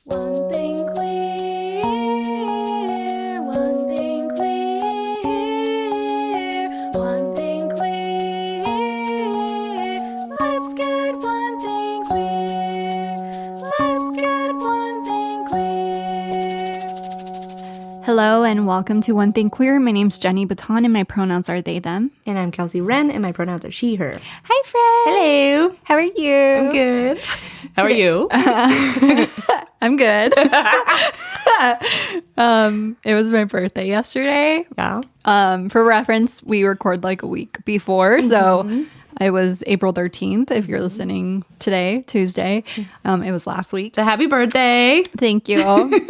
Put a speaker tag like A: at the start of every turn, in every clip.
A: One thing queer, one thing queer, one thing queer. Let's get one thing queer. Let's get one thing queer.
B: Hello and welcome to One Thing Queer. My name's Jenny Baton and my pronouns are they, them.
C: And I'm Kelsey Wren, and my pronouns are she, her.
B: Hi, friend.
C: Hello.
B: How are you?
C: I'm good. How are you?
B: I'm good. It was my birthday yesterday.
C: Yeah.
B: For reference, we record like a week before, so it was April 13th. If you're listening today, Tuesday, it was last week.
C: So happy birthday.
B: Thank you.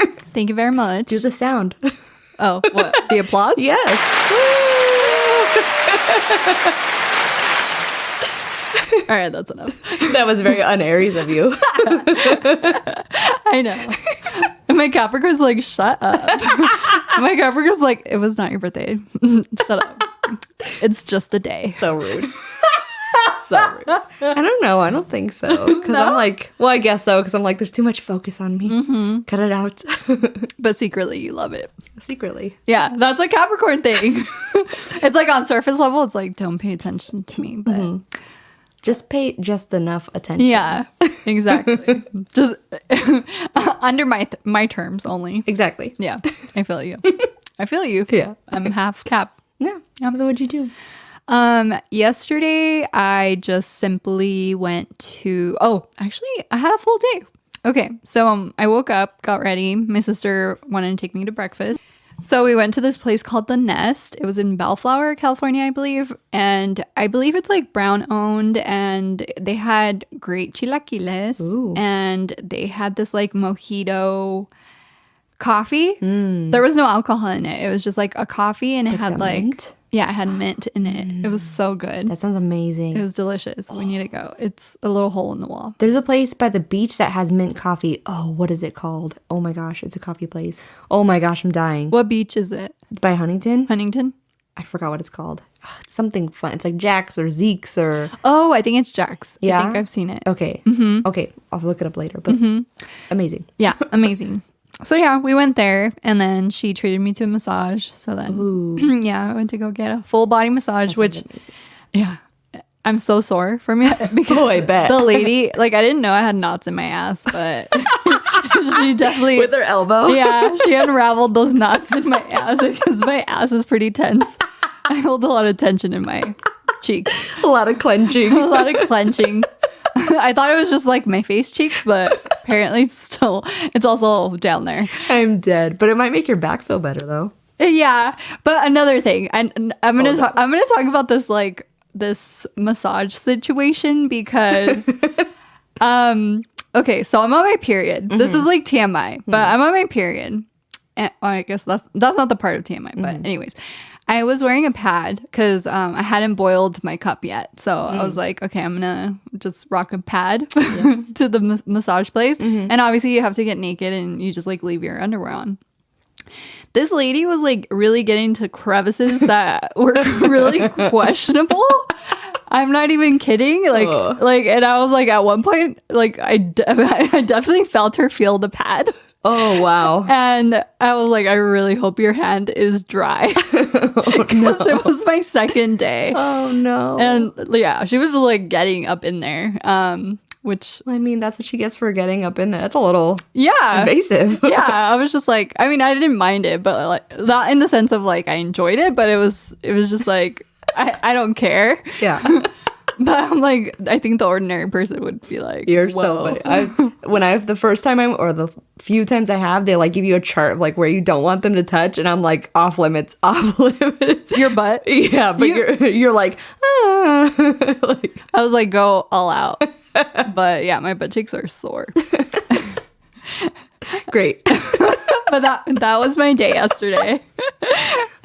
B: Thank you very much.
C: Do the sound.
B: Oh, what? The applause?
C: Yes.
B: All right, that's enough.
C: That was very un-Aries of you.
B: I know. And my Capricorn's like, shut up. My Capricorn's like, it was not your birthday. Shut up. It's just a day.
C: So rude. So rude. I don't know. I don't think so. Because I'm like, well, I guess so. Because I'm like, there's too much focus on me. Cut it out.
B: But secretly, you love it.
C: Secretly.
B: Yeah, that's a Capricorn thing. It's like on surface level, it's like, don't pay attention to me. But
C: Just pay just enough attention.
B: yeah, exactly. Just under my terms only.
C: Exactly.
B: Yeah, I feel you. I feel you.
C: Yeah.
B: I'm half Cap.
C: Yeah. So what'd you do?
B: Yesterday I just simply went to, actually I had a full day. Okay. So, I woke up, got ready. My sister wanted to take me to breakfast. So we went to this place called The Nest. It was in Bellflower, California, I believe. And I believe it's like brown owned, and they had great chilaquiles.
C: Ooh.
B: And they had this like mojito coffee. There was no alcohol in it. It was just like a coffee, and it had like
C: mint?
B: yeah, it had mint in it. It was so good.
C: That sounds amazing.
B: It was delicious. We need to go. It's a little hole in the wall.
C: There's a place by the beach that has mint coffee. Oh, what is it called? Oh my gosh, it's a coffee place. Oh my gosh, I'm dying.
B: What beach is it?
C: It's by Huntington.
B: Huntington?
C: I forgot what it's called. Oh, it's something fun. It's like Jack's or Zeke's or...
B: Oh, I think it's Jack's.
C: Yeah?
B: I think I've seen it.
C: Okay. Okay, I'll look it up later. But amazing.
B: Yeah, amazing. So yeah, we went there, and then she treated me to a massage. So then, yeah, I went to go get a full body massage, which, yeah, I'm so sore from it because
C: Oh, I bet.
B: the lady, like, I didn't know I had knots in my ass, but she definitely,
C: With her elbow?
B: yeah, she unraveled those knots in my ass because my ass is pretty tense. I hold a lot of tension in my cheeks,
C: A lot of clenching.
B: a lot of clenching. I thought it was just like my face cheeks, but apparently it's also down there.
C: I'm dead. But it might make your back feel better, though.
B: Yeah, but another thing, I'm gonna I'm gonna talk about this like this massage situation because, okay, so I'm on my period. This is like TMI, but I'm on my period. And, well, I guess that's not the part of TMI, but anyways. I was wearing a pad because I hadn't boiled my cup yet. So I was like, okay, I'm going to just rock a pad to the massage place. And obviously you have to get naked and you just like leave your underwear on. This lady was like really getting to crevices that were really questionable. I'm not even kidding. Like, and I was like, at one point, like I definitely felt her feel the pad.
C: Oh, wow.
B: And I was like, I really hope your hand is dry. Because it was my second day.
C: Oh, no.
B: And yeah, she was like getting up in there. Which,
C: I mean, that's what she gets for getting up in there. That's a little
B: yeah.
C: invasive.
B: Yeah, I was just like, I mean, I didn't mind it, but like not in the sense of like I enjoyed it, but it was just like, I don't care.
C: Yeah.
B: But I'm like, I think the ordinary person would be like,
C: You're
B: whoa.
C: so funny. The first time or the few times I have, they like give you a chart of like where you don't want them to touch, and I'm like off limits.
B: Your butt?
C: Yeah, but you're like, like
B: I was like, go all out. But yeah, my butt cheeks are sore.
C: great.
B: But that was my day yesterday.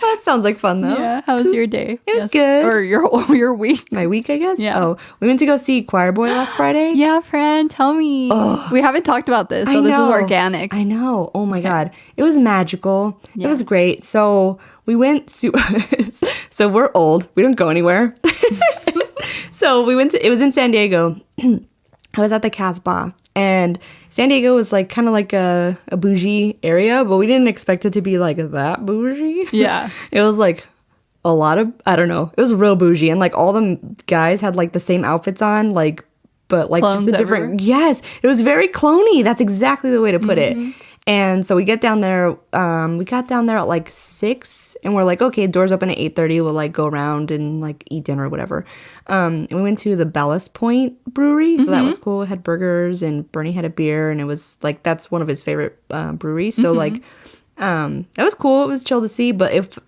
C: That sounds like fun though.
B: Yeah, how was your day?
C: It was good.
B: Or your week?
C: My week, I guess.
B: Yeah.
C: Oh, we went to go see Choir Boy last Friday.
B: Yeah, friend, tell me. We haven't talked about this, so this is organic.
C: I know. Oh my God. It was magical.
B: Yeah.
C: It was great. So we went so we're old. We don't go anywhere. So we went to, it was in San Diego. I was at the Casbah, And San Diego was like kind of like a bougie area, but we didn't expect it to be like that bougie.
B: Yeah.
C: It was like a lot of, I don't know, it was real bougie. And like all the guys had like the same outfits on, like, but like
B: Clones
C: just a different,
B: everywhere.
C: yes, it was very cloney. That's exactly the way to put it. And so we get down there, we got down there at like 6 and we're like, okay, doors open at 8:30. We'll like go around and like eat dinner or whatever. And we went to the Ballast Point Brewery. So that was cool. It had burgers and Bernie had a beer and it was like, that's one of his favorite breweries. So like, that was cool. It was chill to see, but if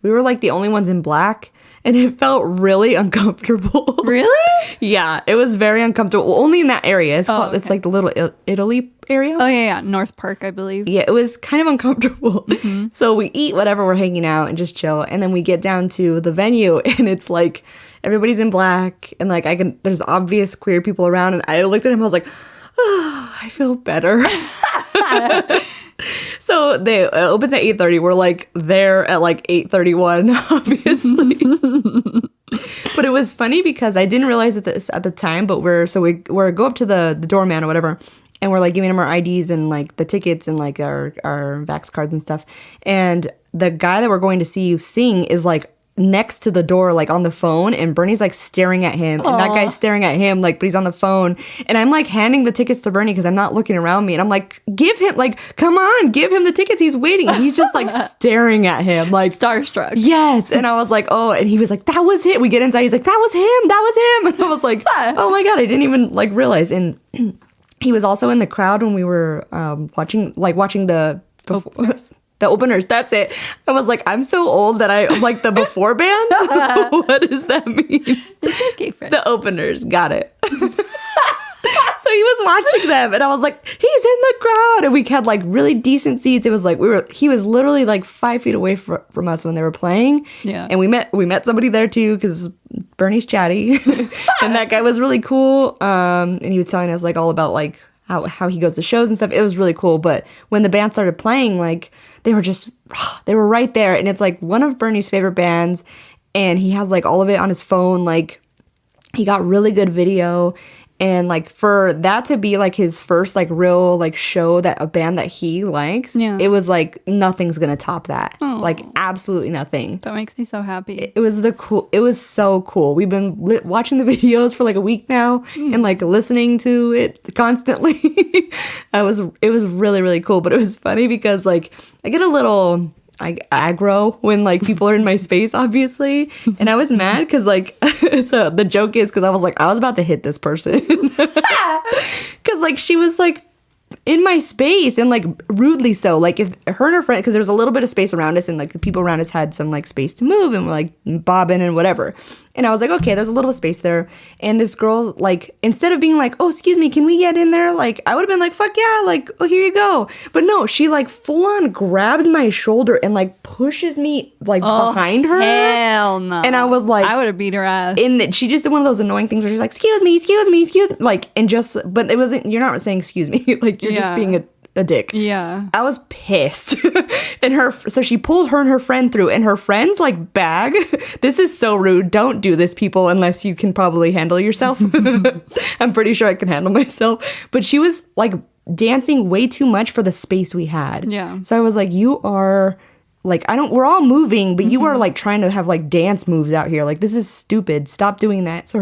C: we were like the only ones in black and it felt really uncomfortable.
B: Really?
C: Yeah, it was very uncomfortable. Well, only in that area. It's called, it's
B: okay.
C: like the Little Italy area.
B: Oh, yeah. North Park, I believe.
C: Yeah, it was kind of uncomfortable. So we eat whatever, we're hanging out and just chill. And then we get down to the venue and it's like everybody's in black and like there's obvious queer people around. And I looked at him, I was like, oh, I feel better. So they it opens at 8:30. We're like there at like 8:31, obviously. But it was funny because I didn't realize it at the time, but we go up to the doorman or whatever, and we're like giving him our IDs and like the tickets and like our Vax cards and stuff. And the guy that we're going to see you sing is like next to the door, like on the phone, and Bernie's like staring at him, and that guy's staring at him, like, but he's on the phone. And I'm like handing the tickets to Bernie because I'm not looking around me, and I'm like, give him, like, come on, give him the tickets. He's waiting. And he's just like staring at him, like
B: Starstruck.
C: yes. And I was like, oh, and he was like, that was it. We get inside. He's like, that was him. And I was like, oh my God, I didn't even like realize. And he was also in the crowd when we were watching the
B: Openers.
C: the openers. That's it. I was like, I'm so old that I'm like the before bands. What does that mean?
B: It's okay, friend.
C: The openers. Got it. So he was watching them and I was like, he's in the crowd. And we had like really decent seats. It was like he was literally like 5 feet away from us when they were playing.
B: Yeah.
C: And we met somebody there too because Bernie's chatty. And that guy was really cool. And he was telling us like all about like how he goes to shows and stuff. It was really cool. But when the band started playing, like they were right there. And it's like one of Bernie's favorite bands. And he has like all of it on his phone. Like he got really good video. And like for that to be like his first like real like show that a band that he likes,
B: Yeah.
C: it was like nothing's gonna top that. Like absolutely nothing.
B: That makes me so happy.
C: It was so cool. We've been watching the videos for like a week now and like listening to it constantly. It was really, really cool. But it was funny because like I get a little aggro when like people are in my space, obviously, and I was mad because like so the joke is because I was about to hit this person because like she was like in my space and like rudely so, like if her and her friend, because there was a little bit of space around us and like the people around us had some like space to move and we're like bobbing and whatever, and I was like, okay, there's a little space there, and this girl, like, instead of being like, oh, excuse me, can we get in there, like I would have been like, fuck yeah, like, oh, here you go. But no, she like full on grabs my shoulder and like pushes me like behind her.
B: Hell no.
C: And I was like,
B: I would have beat her ass.
C: and she just did one of those annoying things where she's like, excuse me, like, and just, but it wasn't, you're not saying excuse me, like you're just
B: Yeah.
C: being a dick.
B: Yeah.
C: I was pissed. And so she pulled her and her friend through, and her friend's like bag. This is so rude. Don't do this, people, unless you can probably handle yourself. I'm pretty sure I can handle myself. But she was like dancing way too much for the space we had.
B: Yeah.
C: So I was like, you are like, we're all moving, but you are like trying to have like dance moves out here. Like, this is stupid. Stop doing that. So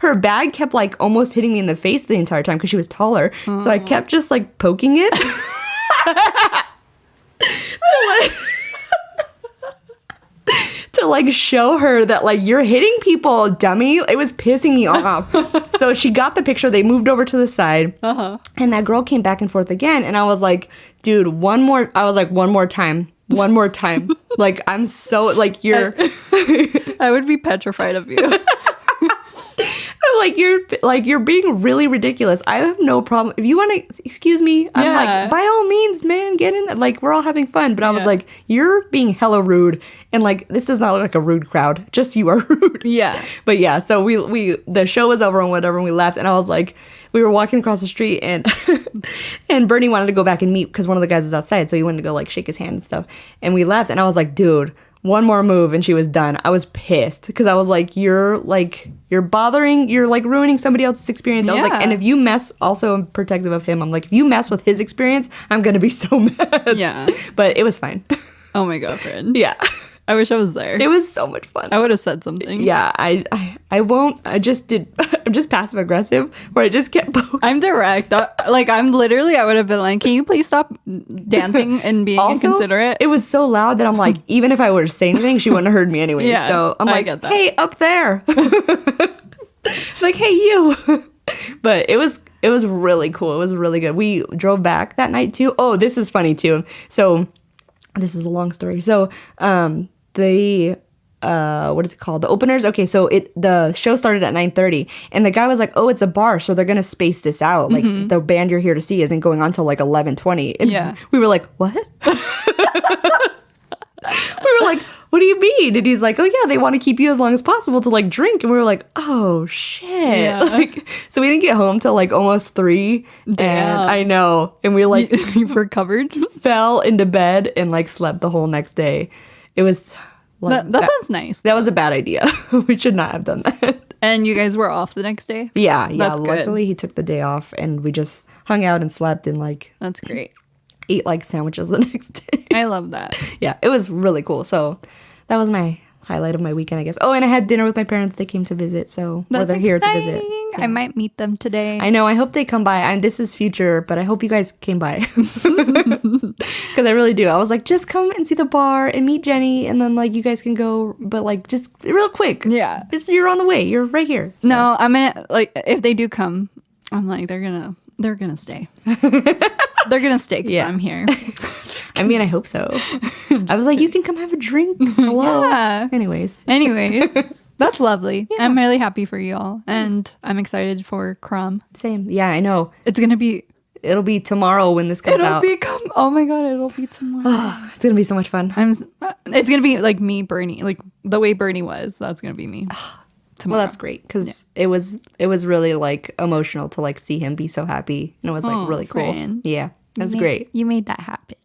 C: her bag kept like almost hitting me in the face the entire time because she was taller. So I kept just like poking it. to like show her that like, you're hitting people, dummy. It was pissing me off. So she got the picture. They moved over to the side. And that girl came back and forth again. And I was like, dude, one more time. Like, I'm so like,
B: I would be petrified of you.
C: you're being really ridiculous. I have no problem. If you want to, excuse me, I'm
B: Yeah.
C: like, by all means, man, get in there. Like, we're all having fun. But I was
B: Yeah.
C: like, you're being hella rude. And like, this does not look like a rude crowd. Just you are rude.
B: Yeah.
C: But yeah, so the show was over and whatever, and we left. And I was like, we were walking across the street, and and Bernie wanted to go back and meet because one of the guys was outside. So he wanted to go like shake his hand and stuff. And we left, and I was like, dude, one more move and she was done. I was pissed because I was like, you're bothering, you're like ruining somebody else's experience. I was like,
B: Yeah.
C: and if you mess, also I'm protective of him. I'm like, if you mess with his experience, I'm gonna be so mad.
B: Yeah.
C: But it was fine.
B: Oh my god, friend.
C: Yeah.
B: I wish I was there.
C: It was so much fun.
B: I would have said something.
C: Yeah, I won't. I just did. I'm just passive aggressive, where I just kept poking.
B: I'm direct. Like I'm literally. I would have been like, "Can you please stop dancing and being
C: Also,
B: inconsiderate?"
C: it was so loud that I'm like, even if I were to say anything, she wouldn't have heard me anyway.
B: Yeah,
C: So I'm
B: I
C: like,
B: get that.
C: hey, up there, like, hey, you. But it was really cool. It was really good. We drove back that night too. Oh, this is funny too. So this is a long story. So the what is it called, the openers, okay, so the show started at 9:30 and the guy was like, oh, it's a bar, so they're gonna space this out, like the band you're here to see isn't going on till like 11:20. And
B: Yeah.
C: we were like, what? We were like, what do you mean? And he's like, oh yeah, they want to keep you as long as possible to like drink. And we were like, oh shit.
B: Yeah.
C: Like, so we didn't get home till like almost 3.
B: Damn.
C: And I know, and we like
B: You've recovered.
C: fell into bed and like slept the whole next day. It was like
B: That sounds nice.
C: that was a bad idea. We should not have done that.
B: And you guys were off the next day.
C: Yeah.
B: That's good.
C: Luckily, he took the day off, and we just hung out and slept and like
B: That's great.
C: ate like sandwiches the next day.
B: I love that.
C: Yeah, it was really cool. So that was my highlight of my weekend, I guess. Oh, and I had dinner with my parents. They came to visit, so
B: That's
C: they're here to visit.
B: exciting. I might meet them today.
C: I know. I hope they come by. This is future, but I hope you guys came by because I really do. I was like, just come and see the bar and meet Jenny, and then like you guys can go, but like just real quick.
B: Yeah.
C: You're on the way. You're right here.
B: No, I'm gonna like if they do come, I'm like they're gonna stay. They're gonna stay 'cause
C: Yeah.
B: I'm here.
C: I mean, I hope so. I was like, you can come have a drink. Hello.
B: Yeah.
C: Anyways,
B: Anyways, that's lovely. I'm really happy for you all, and I'm excited for Crumb.
C: same. Yeah, I know.
B: It's gonna be.
C: It'll be tomorrow when this comes out.
B: Oh my god! It'll be tomorrow.
C: It's gonna be so much fun.
B: It's gonna be like me, Bernie, like the way Bernie was. That's gonna be me.
C: Well,
B: Tomorrow.
C: that's great because it was really like emotional to like see him be so happy, and it was like
B: Oh,
C: really cool.
B: friend.
C: Yeah, it was great.
B: You made that happen.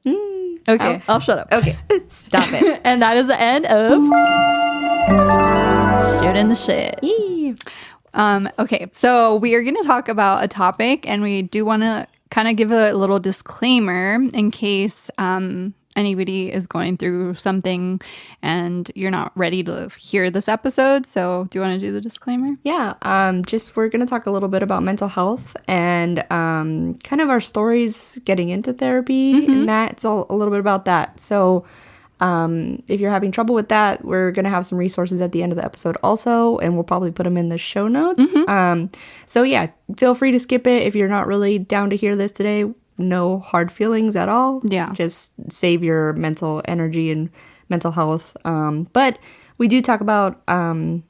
B: Okay, I'll shut up.
C: Okay, stop it.
B: And that is the end of Shooting the Shit.
C: Yee.
B: Okay, so we are going to talk about a topic, and we do want to kind of give a little disclaimer in case anybody is going through something and you're not ready to hear this episode. So, do you want to do the disclaimer?
C: Yeah, just we're gonna talk a little bit about mental health and kind of our stories getting into therapy, and that's all a little bit about that. So, if you're having trouble with that, we're gonna have some resources at the end of the episode also, and we'll probably put them in the show notes. So yeah, feel free to skip it if you're not really down to hear this today. No hard feelings at all.
B: Yeah.
C: Just save your mental energy and mental health. But we do talk about, or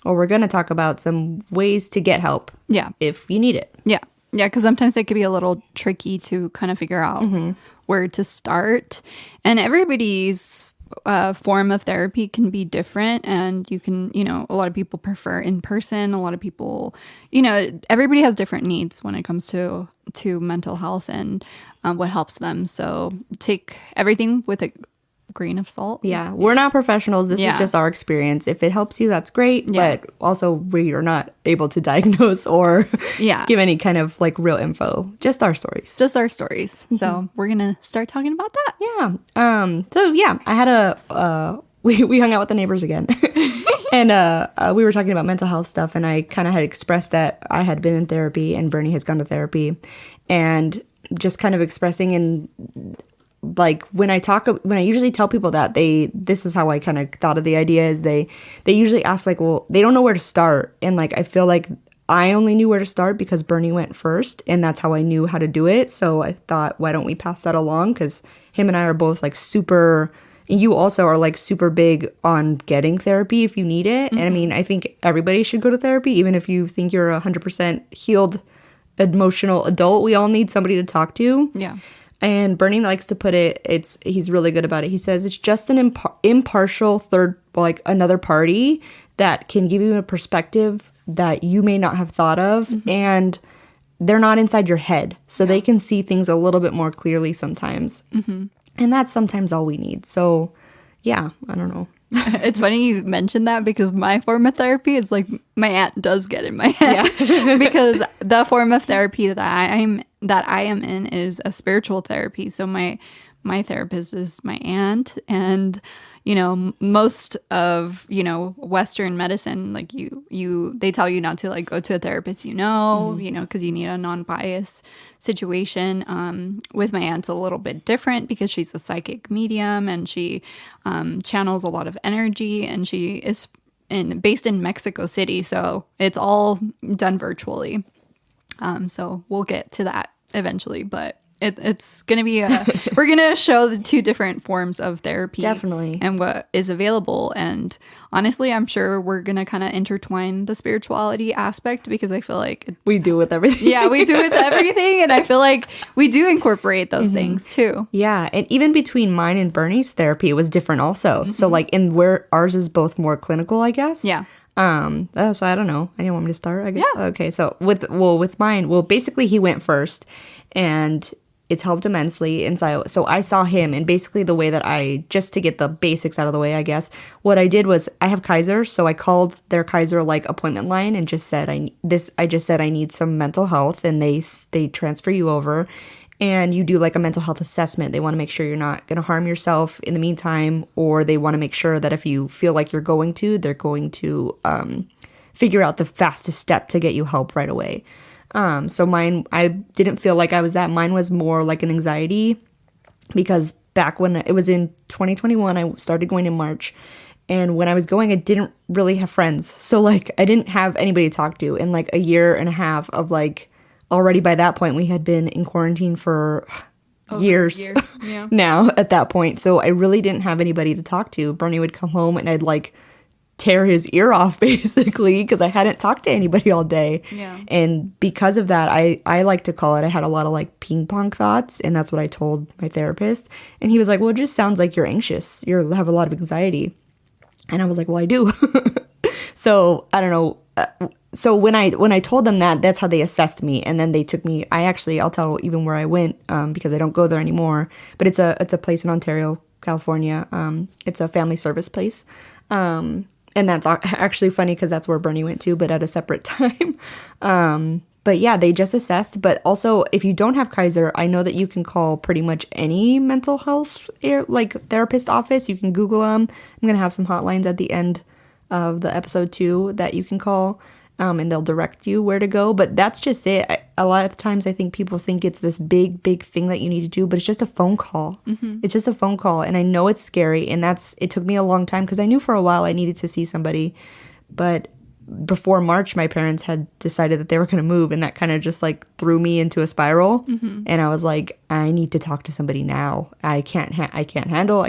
C: we're going to talk about some ways to get help
B: Yeah.
C: if you need it.
B: Yeah. Yeah, because sometimes it can be a little tricky to kind of figure out where to start. And everybody's form of therapy can be different. And you can, a lot of people prefer in person. A lot of people, everybody has different needs when it comes to mental health and what helps them. So take everything with a grain of salt.
C: Yeah. We're not professionals. This
B: Yeah.
C: is just our experience. If it helps you, that's great.
B: Yeah.
C: But also, we are not able to diagnose or
B: Yeah.
C: give any kind of like real info. Just our stories.
B: Just our stories. So we're going to start talking about that.
C: Yeah. So yeah, I had we hung out with the neighbors again. And we were talking about mental health stuff, and I kind of had expressed that I had been in therapy and Bernie has gone to therapy, and just kind of expressing and like when I usually tell people that this is how I kind of thought of the idea is they usually ask like, well, they don't know where to start, and like I feel like I only knew where to start because Bernie went first, and that's how I knew how to do it. So I thought, why don't we pass that along? Because him and I are both like super. And you also are like super big on getting therapy if you need it. And I mean, I think everybody should go to therapy, even if you think you're 100% healed emotional adult. We all need somebody to talk to.
B: Yeah.
C: And Bernie likes to put it, he's really good about it. He says it's just an impartial third, like another party that can give you a perspective that you may not have thought of. And they're not inside your head. So they can see things a little bit more clearly sometimes. And that's sometimes all we need. So yeah, I don't know.
B: It's funny you mentioned that because my form of therapy is like my aunt does get in my head because the form of therapy that I am in is a spiritual therapy. So my therapist is my aunt, and most of Western medicine, like they tell you not to like go to a therapist, because you need a non-biased situation. With my aunt's a little bit different because she's a psychic medium and she channels a lot of energy, and she is based in Mexico City, so it's all done virtually. So we'll get to that eventually, but it's going to be we're going to show the two different forms of therapy.
C: Definitely.
B: And what is available. And honestly, I'm sure we're going to kind of intertwine the spirituality aspect because I feel like
C: We do with everything.
B: yeah, we do with everything. And I feel like we do incorporate those things too.
C: Yeah, and even between mine and Bernie's therapy, it was different also. So like in where ours is both more clinical, I guess.
B: Yeah.
C: So I don't know. I didn't want me to start, I guess. Yeah. Okay, so with mine, basically he went first, and it's helped immensely. And so I saw him, and basically the way that just to get the basics out of the way, I guess, what I did was I have Kaiser, so I called their Kaiser like appointment line and just said I just said I need some mental health, and they transfer you over, and you do like a mental health assessment. They want to make sure you're not going to harm yourself in the meantime, or they want to make sure that if you feel like you're going to, they're going to figure out the fastest step to get you help right away. So mine, I didn't feel like I was that. Mine was more like an anxiety, because back when it was in 2021, I started going in March. And when I was going, I didn't really have friends. So like I didn't have anybody to talk to in like a year and a half of like, already by that point, we had been in quarantine for years
B: Yeah.
C: now at that point. So I really didn't have anybody to talk to. Bernie would come home and I'd like tear his ear off basically because I hadn't talked to anybody all day.
B: Yeah.
C: And because of that, I like to call it, I had a lot of like ping pong thoughts, and that's what I told my therapist. And he was like, well, it just sounds like you're anxious. You have a lot of anxiety. And I was like, well, I do. So I don't know. So when I told them that, that's how they assessed me. And then they took me, I'll tell even where I went, because I don't go there anymore, but it's a place in Ontario, California. It's a family service place. And that's actually funny because that's where Bernie went to, but at a separate time. But yeah, they just assessed. But also, if you don't have Kaiser, I know that you can call pretty much any mental health therapist office. You can Google them. I'm going to have some hotlines at the end of the episode too that you can call. And they'll direct you where to go. But that's just it. A lot of times I think people think it's this big, big thing that you need to do, but it's just a phone call. Mm-hmm. It's just a phone call. And I know it's scary. And it took me a long time because I knew for a while I needed to see somebody. But before March, my parents had decided that they were going to move. And that kind of just like threw me into a spiral. Mm-hmm. And I was like, I need to talk to somebody now. I can't handle.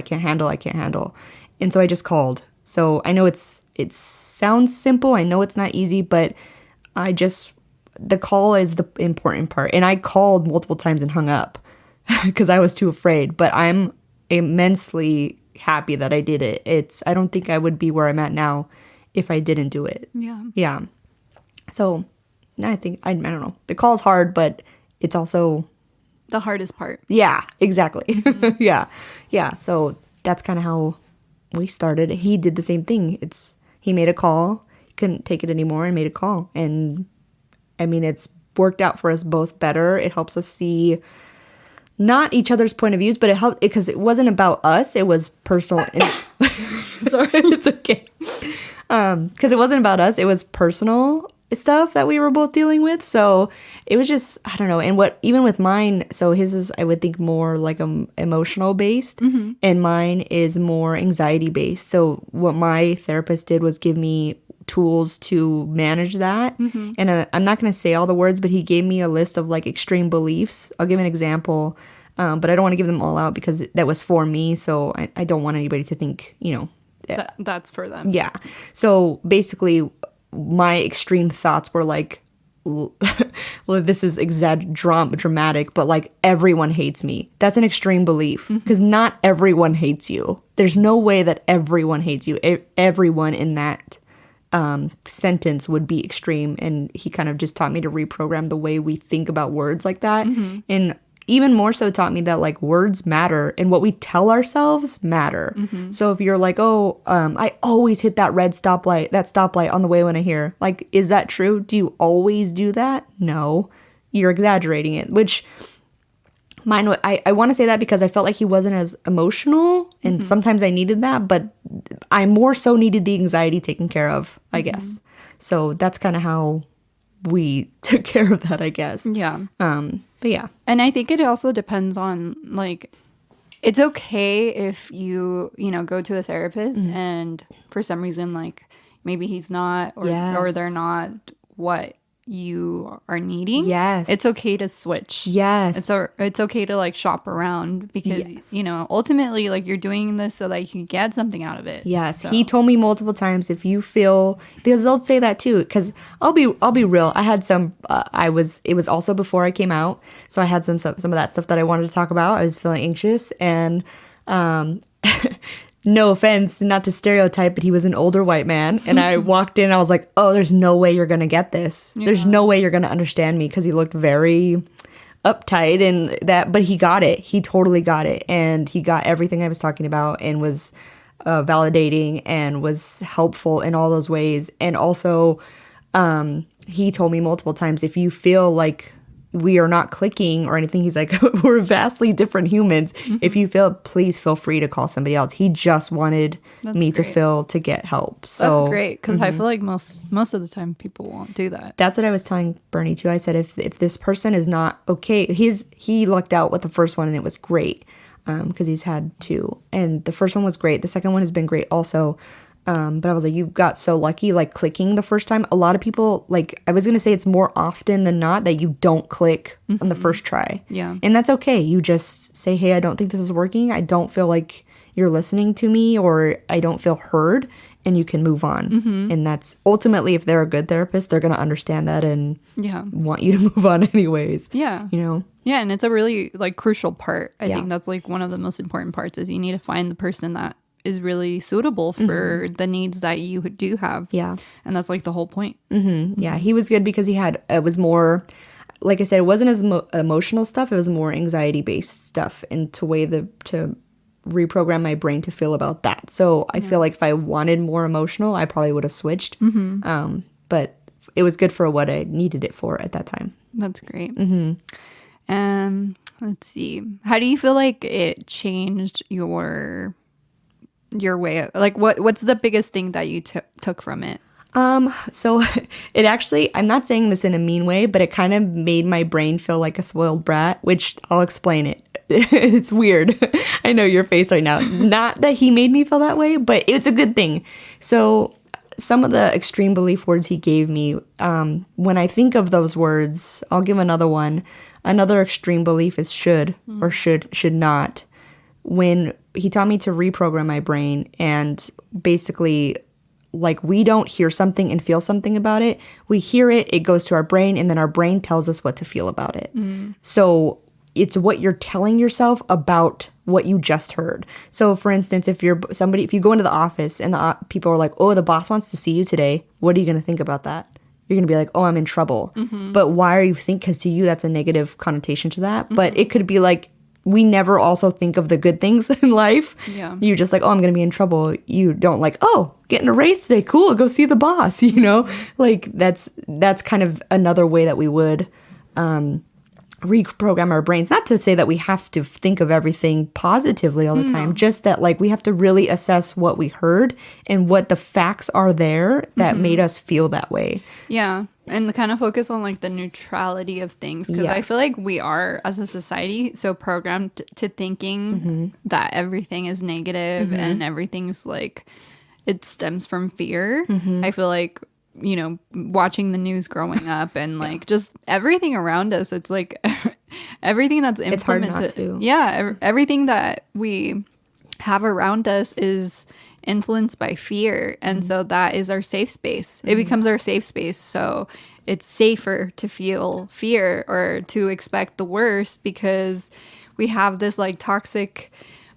C: And so I just called. So I know it sounds simple. I know it's not easy, but the call is the important part. And I called multiple times and hung up because I was too afraid, but I'm immensely happy that I did it. I don't think I would be where I'm at now if I didn't do it.
B: Yeah.
C: Yeah. So I think, I don't know. The call's hard, but it's also
B: The hardest part.
C: Yeah, exactly. Mm-hmm. Yeah. So that's kind of how we started. He did the same thing. He made a call. He couldn't take it anymore and made a call. And I mean, it's worked out for us both better. It helps us see not each other's point of views, but it helped because it wasn't about us. It was personal. Sorry, it's okay. Because it wasn't about us. It was personal stuff that we were both dealing with. So it was just, I don't know. And even with mine, so his is, I would think, more like emotional based, mm-hmm. and mine is more anxiety based. So what my therapist did was give me tools to manage that. Mm-hmm. And I'm not going to say all the words, but he gave me a list of like extreme beliefs. I'll give an example, but I don't want to give them all out because that was for me. So I don't want anybody to think,
B: that's for them.
C: Yeah. So basically, my extreme thoughts were like, well, this is dramatic, but like everyone hates me. That's an extreme belief because not everyone hates you. There's no way that everyone hates you. Everyone in that sentence would be extreme. And he kind of just taught me to reprogram the way we think about words like that. Mm-hmm. And even more so taught me that like words matter and what we tell ourselves matter. So if you're like, oh, I always hit that stoplight on the way when I hear, like, is that true? Do you always do that? No, you're exaggerating it, which I want to say that because I felt like he wasn't as emotional and sometimes I needed that, but I more so needed the anxiety taken care of, I guess. So that's kind of how we took care of that, I guess.
B: Yeah.
C: But yeah.
B: And I think it also depends on, like, it's okay if you know, go to a therapist and for some reason, like, maybe he's not or they're not what you are needing.
C: Yes.
B: It's okay to switch.
C: Yes.
B: It's okay to like shop around because, you know, ultimately like you're doing this so that you can get something out of it.
C: Yes.
B: So.
C: He told me multiple times if you feel, because they'll say that too, because I'll be real. I had some, it was also before I came out. So I had some of that stuff that I wanted to talk about. I was feeling anxious and, no offense, not to stereotype, but he was an older white man. And I walked in, I was like, oh, there's no way you're going to get this. Yeah. There's no way you're going to understand me because he looked very uptight and that, but he got it. He totally got it. And he got everything I was talking about and was validating and was helpful in all those ways. And also, he told me multiple times, if you feel like we are not clicking or anything, he's like, we're vastly different humans. If you feel, please feel free to call somebody else. He just wanted me to get help. So
B: that's great because I feel like most of the time people won't do that.
C: That's what I was telling Bernie too. I said if this person is not okay, he lucked out with the first one and it was great because he's had two, and the first one was great. The second one has been great also. But I was like, you got so lucky, like clicking the first time. A lot of people, like, I was going to say it's more often than not that you don't click on the first try.
B: Yeah.
C: And that's okay. You just say, hey, I don't think this is working. I don't feel like you're listening to me or I don't feel heard, and you can move on. And that's ultimately, if they're a good therapist, they're going to understand that and want you to move on anyways.
B: Yeah.
C: You know?
B: Yeah. And it's a really like crucial part. I think that's like one of the most important parts is you need to find the person that is really suitable for the needs that you do have. Yeah. And that's like the whole point.
C: Yeah. He was good because it was more, like I said, it wasn't as emotional stuff. It was more anxiety based stuff and to reprogram my brain to feel about that. So I feel like if I wanted more emotional, I probably would have switched. But it was good for what I needed it for at that time.
B: That's great. Let's see. How do you feel like it changed your way of, like, what's the biggest thing that you took from it?
C: So it actually, I'm not saying this in a mean way, but it kind of made my brain feel like a spoiled brat, which I'll explain it. It's weird. I know your face right now. Not that he made me feel that way, but it's a good thing. So some of the extreme belief words he gave me, when I think of those words, I'll give another one. Another extreme belief is should or should not. When he taught me to reprogram my brain and basically, like, we don't hear something and feel something about it. We hear it, it goes to our brain, and then our brain tells us what to feel about it. So it's what you're telling yourself about what you just heard. So for instance, if you go into the office and people are like, oh, the boss wants to see you today, what are you going to think about that? You're going to be like, oh, I'm in trouble. But why are you thinking? Because to you, that's a negative connotation to that. But it could be like, we never also think of the good things in life. Yeah. You're just like, oh, I'm going to be in trouble. You don't like, oh, getting a raise today. Cool. Go see the boss. You know, like that's kind of another way that we would reprogram our brains. Not to say that we have to think of everything positively all the time, just that like we have to really assess what we heard and what the facts are there that made us feel that way.
B: Yeah. And kind of focus on like the neutrality of things. Because I feel like we are, as a society, so programmed to thinking that everything is negative and everything's like, it stems from fear. I feel like, you know, watching the news growing up and like just everything around us, it's like everything that's implemented. It's hard not to. Yeah. Everything that we have around us is influenced by fear, and so that is our safe space. It becomes our safe space, so it's safer to feel fear or to expect the worst because we have this like toxic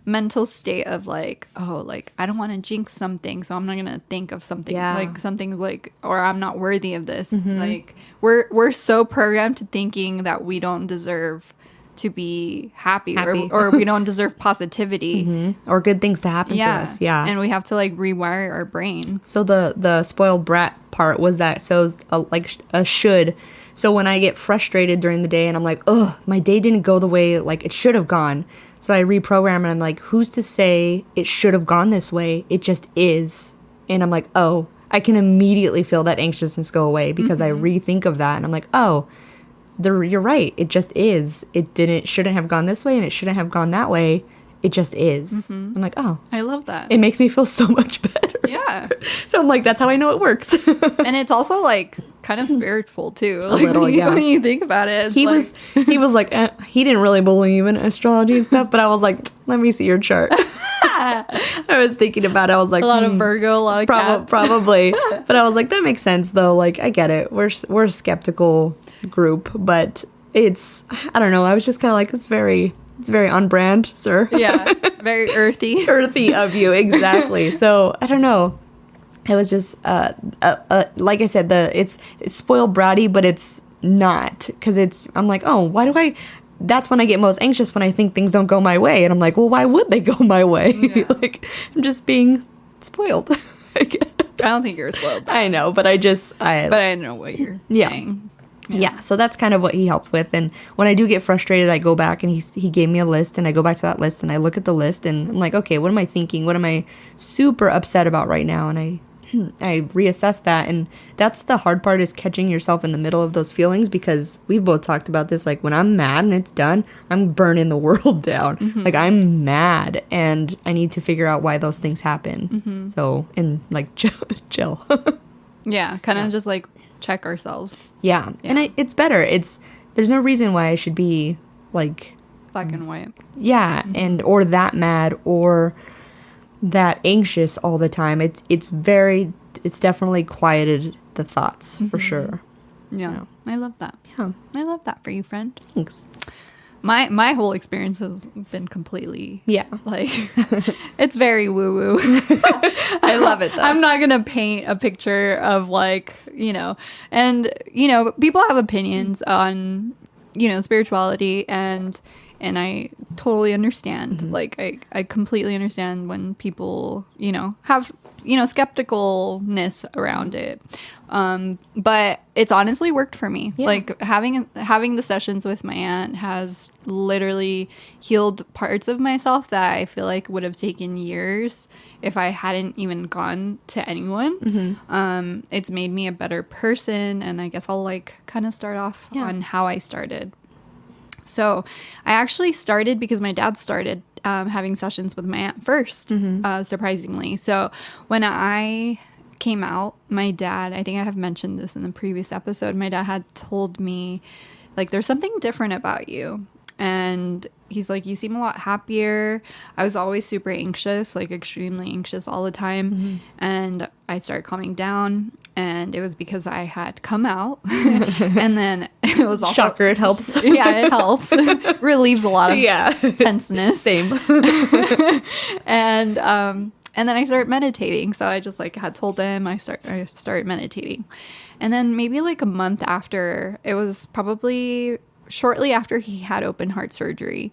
B: mental state of like, oh, like I don't want to jinx something, so I'm not gonna think of something like something like, or I'm not worthy of this. Like we're so programmed to thinking that we don't deserve to be happy.
C: Happy.
B: Or we don't deserve positivity.
C: Or good things to happen to us. Yeah.
B: And we have to like rewire our brain.
C: So the spoiled brat part was that, so like a should. So when I get frustrated during the day and I'm like, oh, my day didn't go the way like it should have gone. So I reprogram and I'm like, who's to say it should have gone this way? It just is. And I'm like, oh, I can immediately feel that anxiousness go away because I rethink of that and I'm like, oh, you're right. It just is. It shouldn't have gone this way and it shouldn't have gone that way. It just is. I'm like, oh,
B: I love that.
C: it makes me feel so much better.
B: Yeah.
C: So I'm like, that's how I know it works.
B: And it's also like kind of spiritual too. Like,
C: little,
B: when you think about it.
C: He was like, he didn't really believe in astrology and stuff, but I was like, let me see your chart. I was thinking about it. I was like,
B: a lot of Virgo, a lot of Cap.
C: probably. But I was like, that makes sense though. Like, I get it. We're a skeptical group, but I don't know. I was just kind of like, it's very on brand, sir.
B: Yeah. Very earthy.
C: Earthy of you, exactly. So I don't know. It was just like I said, it's spoiled bratty, but it's not, because I'm like, oh, why do I? That's when I get most anxious, when I think things don't go my way, and I'm like, well, why would they go my way?
B: Yeah.
C: Like, I'm just being spoiled.
B: I don't think you're spoiled.
C: I know, but I
B: know what you're
C: Yeah.
B: saying.
C: Yeah, so that's kind of what he helped with. And when I do get frustrated, I go back and he gave me a list, and I go back to that list and I look at the list and I'm like, okay, what am I thinking? What am I super upset about right now? And I reassess that. And that's the hard part, is catching yourself in the middle of those feelings, because we've both talked about this. Like, when I'm mad and it's done, I'm burning the world down. Like, I'm mad and I need to figure out why those things happen. So, and like, chill.
B: Yeah. Kind of just like check ourselves.
C: Yeah. And it's better. There's no reason why I should be like
B: Black and white.
C: yeah, and or that mad or that anxious all the time. It's definitely quieted the thoughts for sure.
B: Yeah.
C: No.
B: I love that.
C: Yeah.
B: I love that for you, friend.
C: Thanks.
B: My whole experience has been completely
C: Yeah.
B: like it's very woo woo.
C: I love it though.
B: I'm not gonna paint a picture of like, and people have opinions on, spirituality, and I totally understand. Like I completely understand when people, have, skepticalness around it. But it's honestly worked for me.
C: Yeah.
B: Like having the sessions with my aunt has literally healed parts of myself that I feel like would have taken years if I hadn't even gone to anyone. It's made me a better person, and I guess I'll like kind of start off on how I started. So I actually started because my dad started having sessions with my aunt first, surprisingly. So when I came out, my dad, I think I have mentioned this in the previous episode, my dad had told me, like, there's something different about you. And he's like, you seem a lot happier. I was always super anxious, like extremely anxious all the time. And I started calming down, and it was because I had come out. And then it was also...
C: Shocker, it helps.
B: Yeah, it helps. Relieves a lot of tenseness.
C: Same.
B: And then I started meditating. So I just like had told him I started meditating. And then maybe like a month after, it was probably shortly after he had open heart surgery,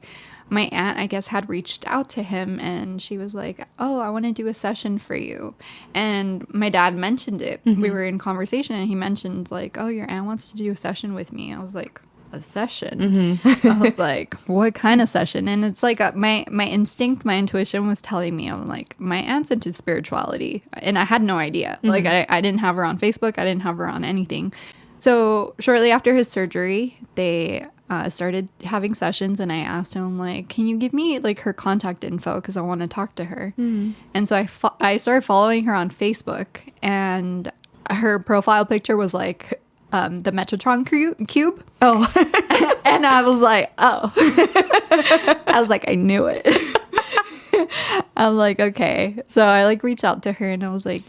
B: my aunt, I guess, had reached out to him, and she was like, oh, I want to do a session for you. And my dad mentioned it. We were in conversation, and he mentioned like, oh, your aunt wants to do a session with me. I was like, a session? I was like, what kind of session? And it's like my instinct, my intuition was telling me, I'm like, my aunt's into spirituality. And I had no idea. Like, I didn't have her on Facebook. I didn't have her on anything. So shortly after his surgery, they started having sessions, and I asked him, like, can you give me like her contact info, because I want to talk to her. And so I started following her on Facebook, and her profile picture was like the Metatron cube. Oh. And I was like, oh. I was like, I knew it. I'm like, okay. So I like reached out to her, and I was like,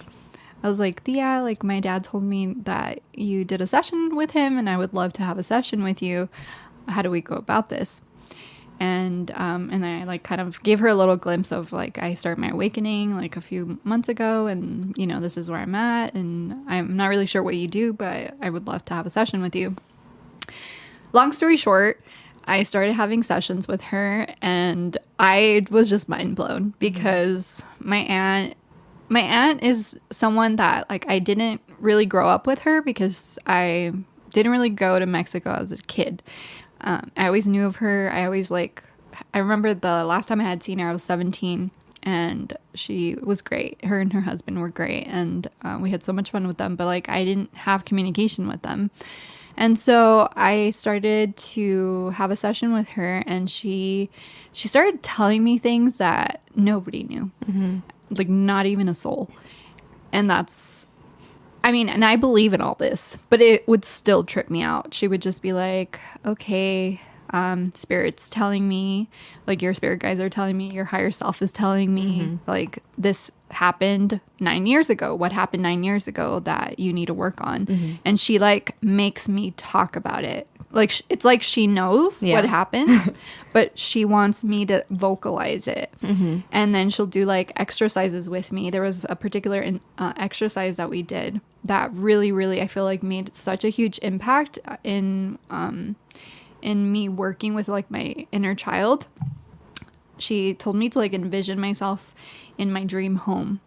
B: Thea, like, my dad told me that you did a session with him, and I would love to have a session with you. How do we go about this? And I like kind of gave her a little glimpse of like, I started my awakening like a few months ago, and this is where I'm at, and I'm not really sure what you do, but I would love to have a session with you. Long story short, I started having sessions with her, and I was just mind blown because my aunt is someone that like I didn't really grow up with her because I didn't really go to Mexico as a kid. I always knew of her. I remember the last time I had seen her, I was 17, and she was great. Her and her husband were great, and we had so much fun with them, but like I didn't have communication with them. And so I started to have a session with her, and she started telling me things that nobody knew, like not even a soul. And and I believe in all this, but it would still trip me out. She would just be like, okay, spirit's telling me, like your spirit guides are telling me, your higher self is telling me, like this happened 9 years ago. What happened 9 years ago that you need to work on? And she like makes me talk about it. Like it's like she knows what happens, but she wants me to vocalize it. And then she'll do like exercises with me. There was a particular exercise that we did that really, really, I feel like made such a huge impact in me working with like my inner child. She told me to like envision myself in my dream home,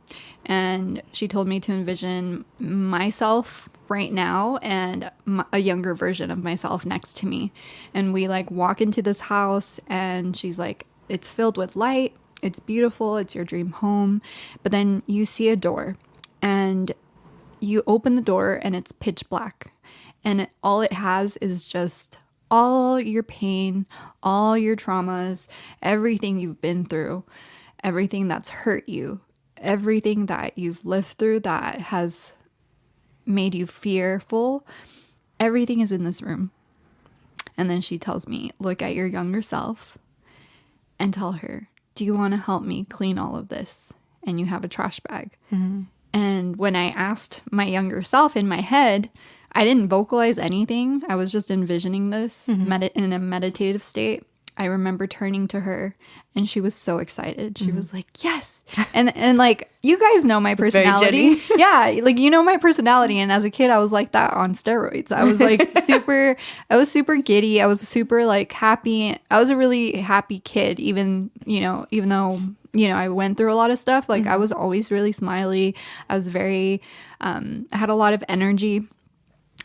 B: and she told me to envision myself right now and a younger version of myself next to me. And we like walk into this house, and she's like, it's filled with light, it's beautiful, it's your dream home. But then you see a door, and you open the door, and it's pitch black, and all it has is just all your pain, all your traumas, everything you've been through, everything that's hurt you, everything that you've lived through that has made you fearful, everything is in this room. And then she tells me, look at your younger self and tell her, do you want to help me clean all of this? And you have a trash bag. And when I asked my younger self in my head, I didn't vocalize anything. I was just envisioning this in a meditative state. I remember turning to her, and she was so excited. She was like, yes. And like, you guys know my personality. Yeah. Like, you know my personality. And as a kid, I was like that on steroids. I was like I was super giddy. I was super like happy. I was a really happy kid, even though, I went through a lot of stuff. Like I was always really smiley. I was very, I had a lot of energy.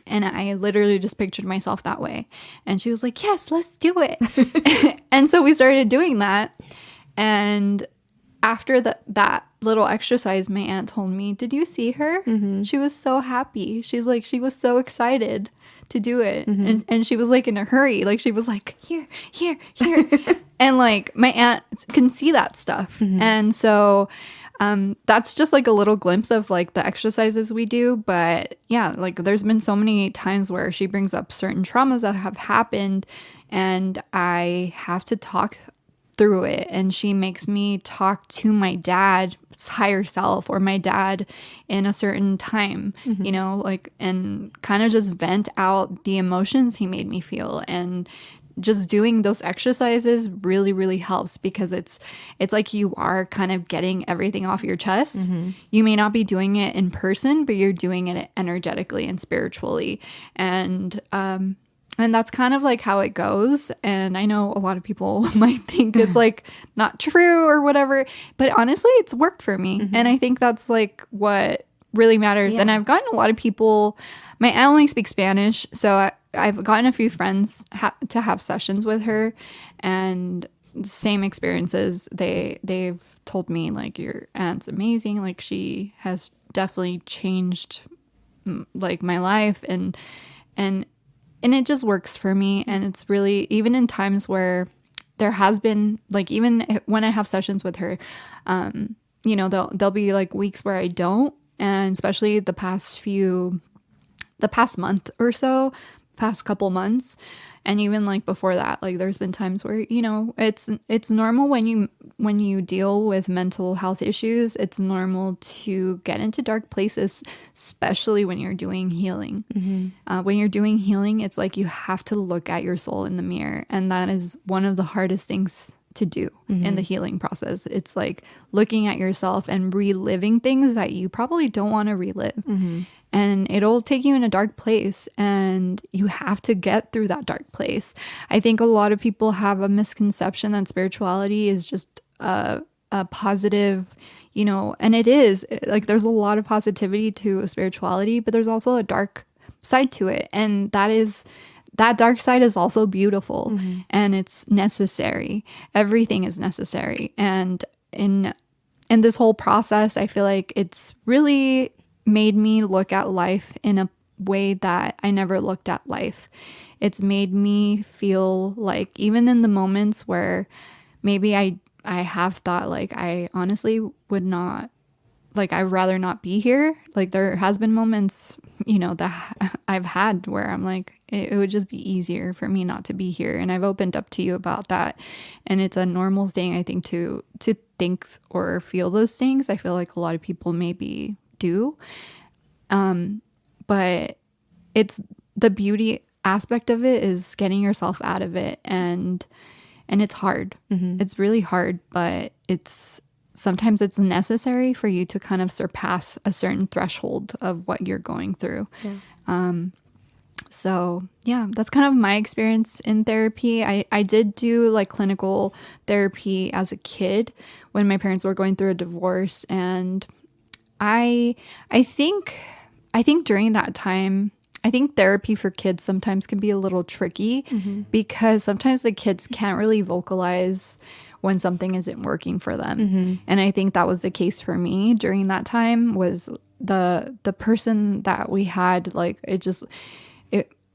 B: And I literally just pictured myself that way. And she was like, yes, let's do it. And so we started doing that. And after that little exercise, my aunt told me, did you see her? She was so happy. She's like, she was so excited to do it. And she was like in a hurry. Like she was like, here. And like my aunt can see that stuff. And so that's just like a little glimpse of like the exercises we do. But yeah, like there's been so many times where she brings up certain traumas that have happened, and I have to talk through it. And she makes me talk to my dad's higher self or my dad in a certain time, and kind of just vent out the emotions he made me feel. And just doing those exercises really, really helps, because it's like you are kind of getting everything off your chest. You may not be doing it in person, but you're doing it energetically and spiritually. And that's kind of like how it goes. And I know a lot of people might think it's like not true or whatever, but honestly, it's worked for me. And I think that's like what really matters. And I've gotten a lot of people, my aunt only speaks Spanish, so I've gotten a few friends to have sessions with her, and the same experiences. They've told me like, your aunt's amazing. Like she has definitely changed like my life, and it just works for me. And it's really, even in times where there has been like, even when I have sessions with her, there'll be like weeks where I don't, and especially the past month or so, past couple months, and even like before that, like there's been times where it's normal when you deal with mental health issues. It's normal to get into dark places, especially when you're doing healing. When you're doing healing, it's like you have to look at your soul in the mirror, and that is one of the hardest things to do in the healing process. It's like looking at yourself and reliving things that you probably don't want to relive. and it'll take you in a dark place, and you have to get through that dark place. I think a lot of people have a misconception that spirituality is just a positive, and it is like there's a lot of positivity to spirituality, but there's also a dark side to it, and that dark side is also beautiful, and it's necessary. Everything is necessary, and in this whole process, I feel like it's really made me look at life in a way that I never looked at life. It's made me feel like even in the moments where maybe I have thought like I honestly would not, like I'd rather not be here. Like there has been moments, that I've had where I'm like, it would just be easier for me not to be here. And I've opened up to you about that. And it's a normal thing, I think, to think or feel those things. I feel like a lot of people maybe do. But it's the beauty aspect of it is getting yourself out of it. And it's hard. It's really hard, but sometimes it's necessary for you to kind of surpass a certain threshold of what you're going through. So yeah, that's kind of my experience in therapy. I did do like clinical therapy as a kid when my parents were going through a divorce. And I think during that time, I think therapy for kids sometimes can be a little tricky because sometimes the kids can't really vocalize when something isn't working for them. And I think that was the case for me during that time. Was the person that we had, like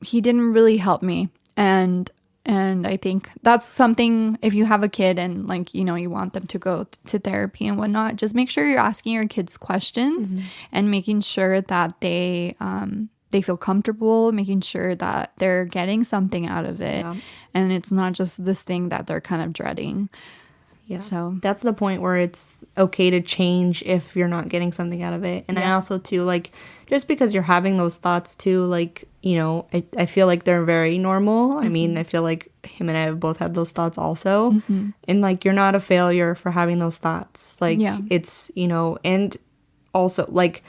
B: he didn't really help me. And I think that's something, if you have a kid and like, you want them to go to therapy and whatnot, just make sure you're asking your kids questions and making sure that they feel comfortable, making sure that they're getting something out of it. And it's not just this thing that they're kind of dreading.
C: Yeah.
B: So
C: that's the point where it's okay to change if you're not getting something out of it. And I also too, like, just because you're having those thoughts too, like, I feel like they're very normal. I mean, I feel like him and I have both had those thoughts also. And like, you're not a failure for having those thoughts. Like it's, and also like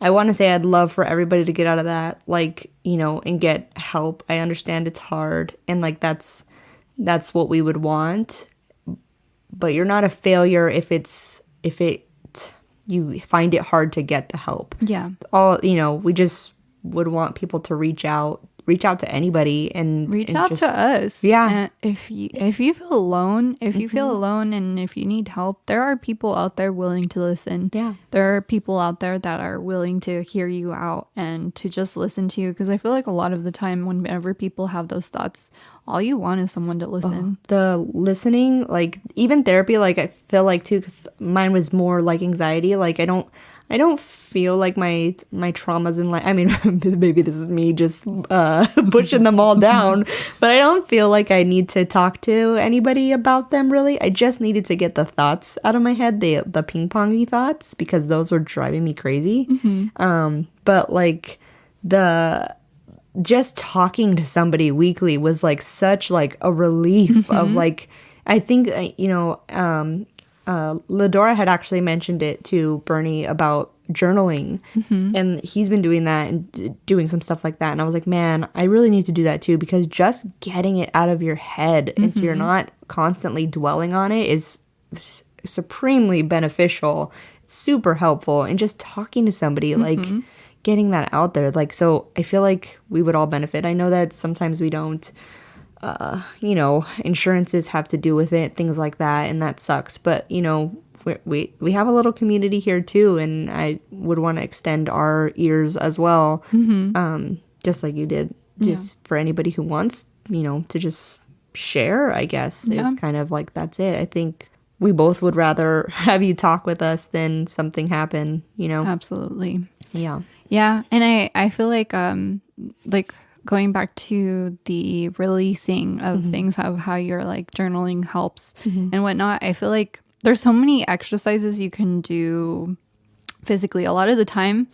C: I want to say I'd love for everybody to get out of that, like, and get help. I understand it's hard, and like that's what we would want. But you're not a failure if you find it hard to get the help.
B: yeah.
C: We just would want people to reach out to anybody and
B: Reach out to us.
C: Yeah.
B: And if you feel alone, and if you need help, there are people out there willing to listen.
C: Yeah.
B: There are people out there that are willing to hear you out and to just listen to you. Because I feel like a lot of the time whenever people have those thoughts, all you want is someone to listen.
C: The listening, like even therapy, like I feel like too, because mine was more like anxiety. Like I don't feel like my traumas in life. I mean, maybe this is me just pushing them all down, but I don't feel like I need to talk to anybody about them really. I just needed to get the thoughts out of my head, the ping pongy thoughts, because those were driving me crazy. But like just talking to somebody weekly was like such like a relief of like, I think, Ladora had actually mentioned it to Bernie about journaling, and he's been doing that and doing some stuff like that. And I was like, man, I really need to do that too, because just getting it out of your head and so you're not constantly dwelling on it is supremely beneficial, super helpful. And just talking to somebody, like getting that out there, like, so I feel like we would all benefit. I know that sometimes we don't, insurances have to do with it, things like that, and that sucks. But, we have a little community here too, and I would want to extend our ears as well, just like you did, just for anybody who wants, to just share, I guess. It's kind of like, that's it. I think we both would rather have you talk with us than something happen,
B: Absolutely.
C: Yeah.
B: Yeah. And I feel like going back to the releasing of things, how your like journaling helps and whatnot, I feel like there's so many exercises you can do physically. A lot of the time,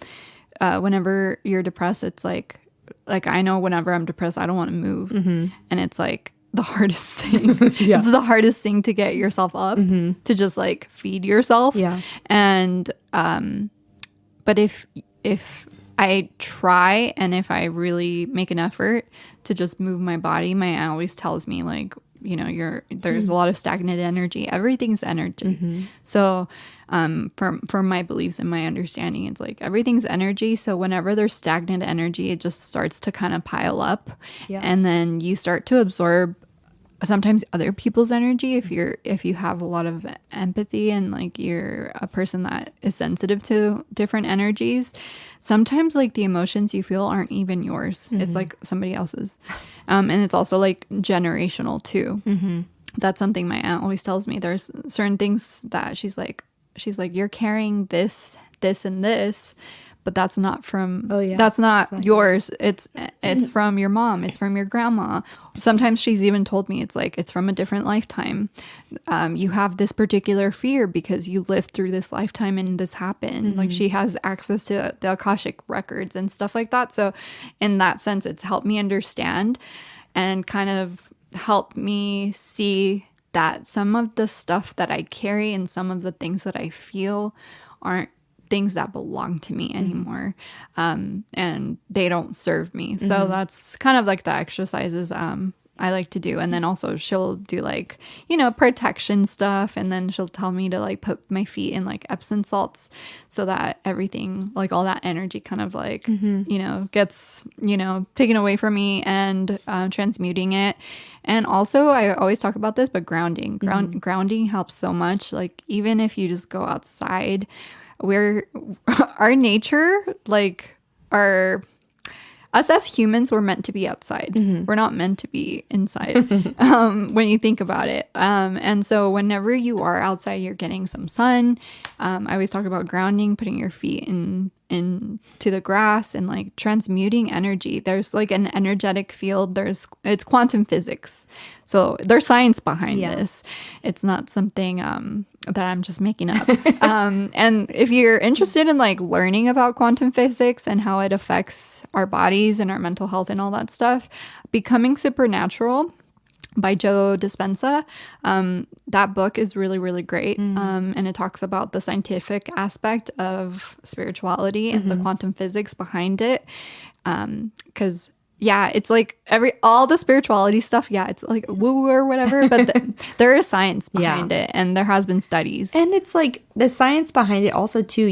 B: whenever you're depressed, it's like I know whenever I'm depressed, I don't want to move. And it's like the hardest thing.
C: Yeah.
B: It's the hardest thing to get yourself up to just like feed yourself.
C: Yeah.
B: And but if I try and if I really make an effort to just move my body, my aunt always tells me like, you know, there's a lot of stagnant energy. Everything's energy. So from my beliefs and my understanding, it's like everything's energy. So whenever there's stagnant energy, it just starts to kind of pile up.
C: Yeah.
B: And then you start to absorb sometimes other people's energy if you have a lot of empathy and like you're a person that is sensitive to different energies. Sometimes like the emotions you feel aren't even yours. It's like somebody else's. And it's also like generational too. That's something my aunt always tells me. There's certain things that she's like you're carrying this and this, but that's not from that's not yours. It's from your mom, it's from your grandma. Sometimes she's even told me it's from a different lifetime. You have this particular fear because you lived through this lifetime and this happened. Like she has access to the Akashic records and stuff like that. So in that sense, it's helped me understand and kind of helped me see that some of the stuff that I carry and some of the things that I feel aren't things that belong to me anymore, and they don't serve me. So that's kind of like the exercises I like to do. And then also she'll do like, you know, protection stuff, and then she'll tell me to like put my feet in like Epsom salts so that everything, like all that energy kind of like you know, gets, you know, taken away from me, and transmuting it. And also I always talk about this, but grounding helps so much. Like even if you just go outside, our nature, like us as humans, we're meant to be outside. We're not meant to be inside when you think about it. And so whenever you are outside, you're getting some sun. I always talk about grounding, putting your feet into the grass and like transmuting energy. There's like an energetic field. It's quantum physics. So there's science behind this. It's not something that I'm just making up. And if you're interested in like learning about quantum physics and how it affects our bodies and our mental health and all that stuff, Becoming Supernatural by Joe Dispenza. That book is really, really great. And it talks about the scientific aspect of spirituality and the quantum physics behind it. Because yeah, it's like all the spirituality stuff. Yeah, it's like woo or whatever, but there is science behind it, and there has been studies.
C: And it's like the science behind it also too.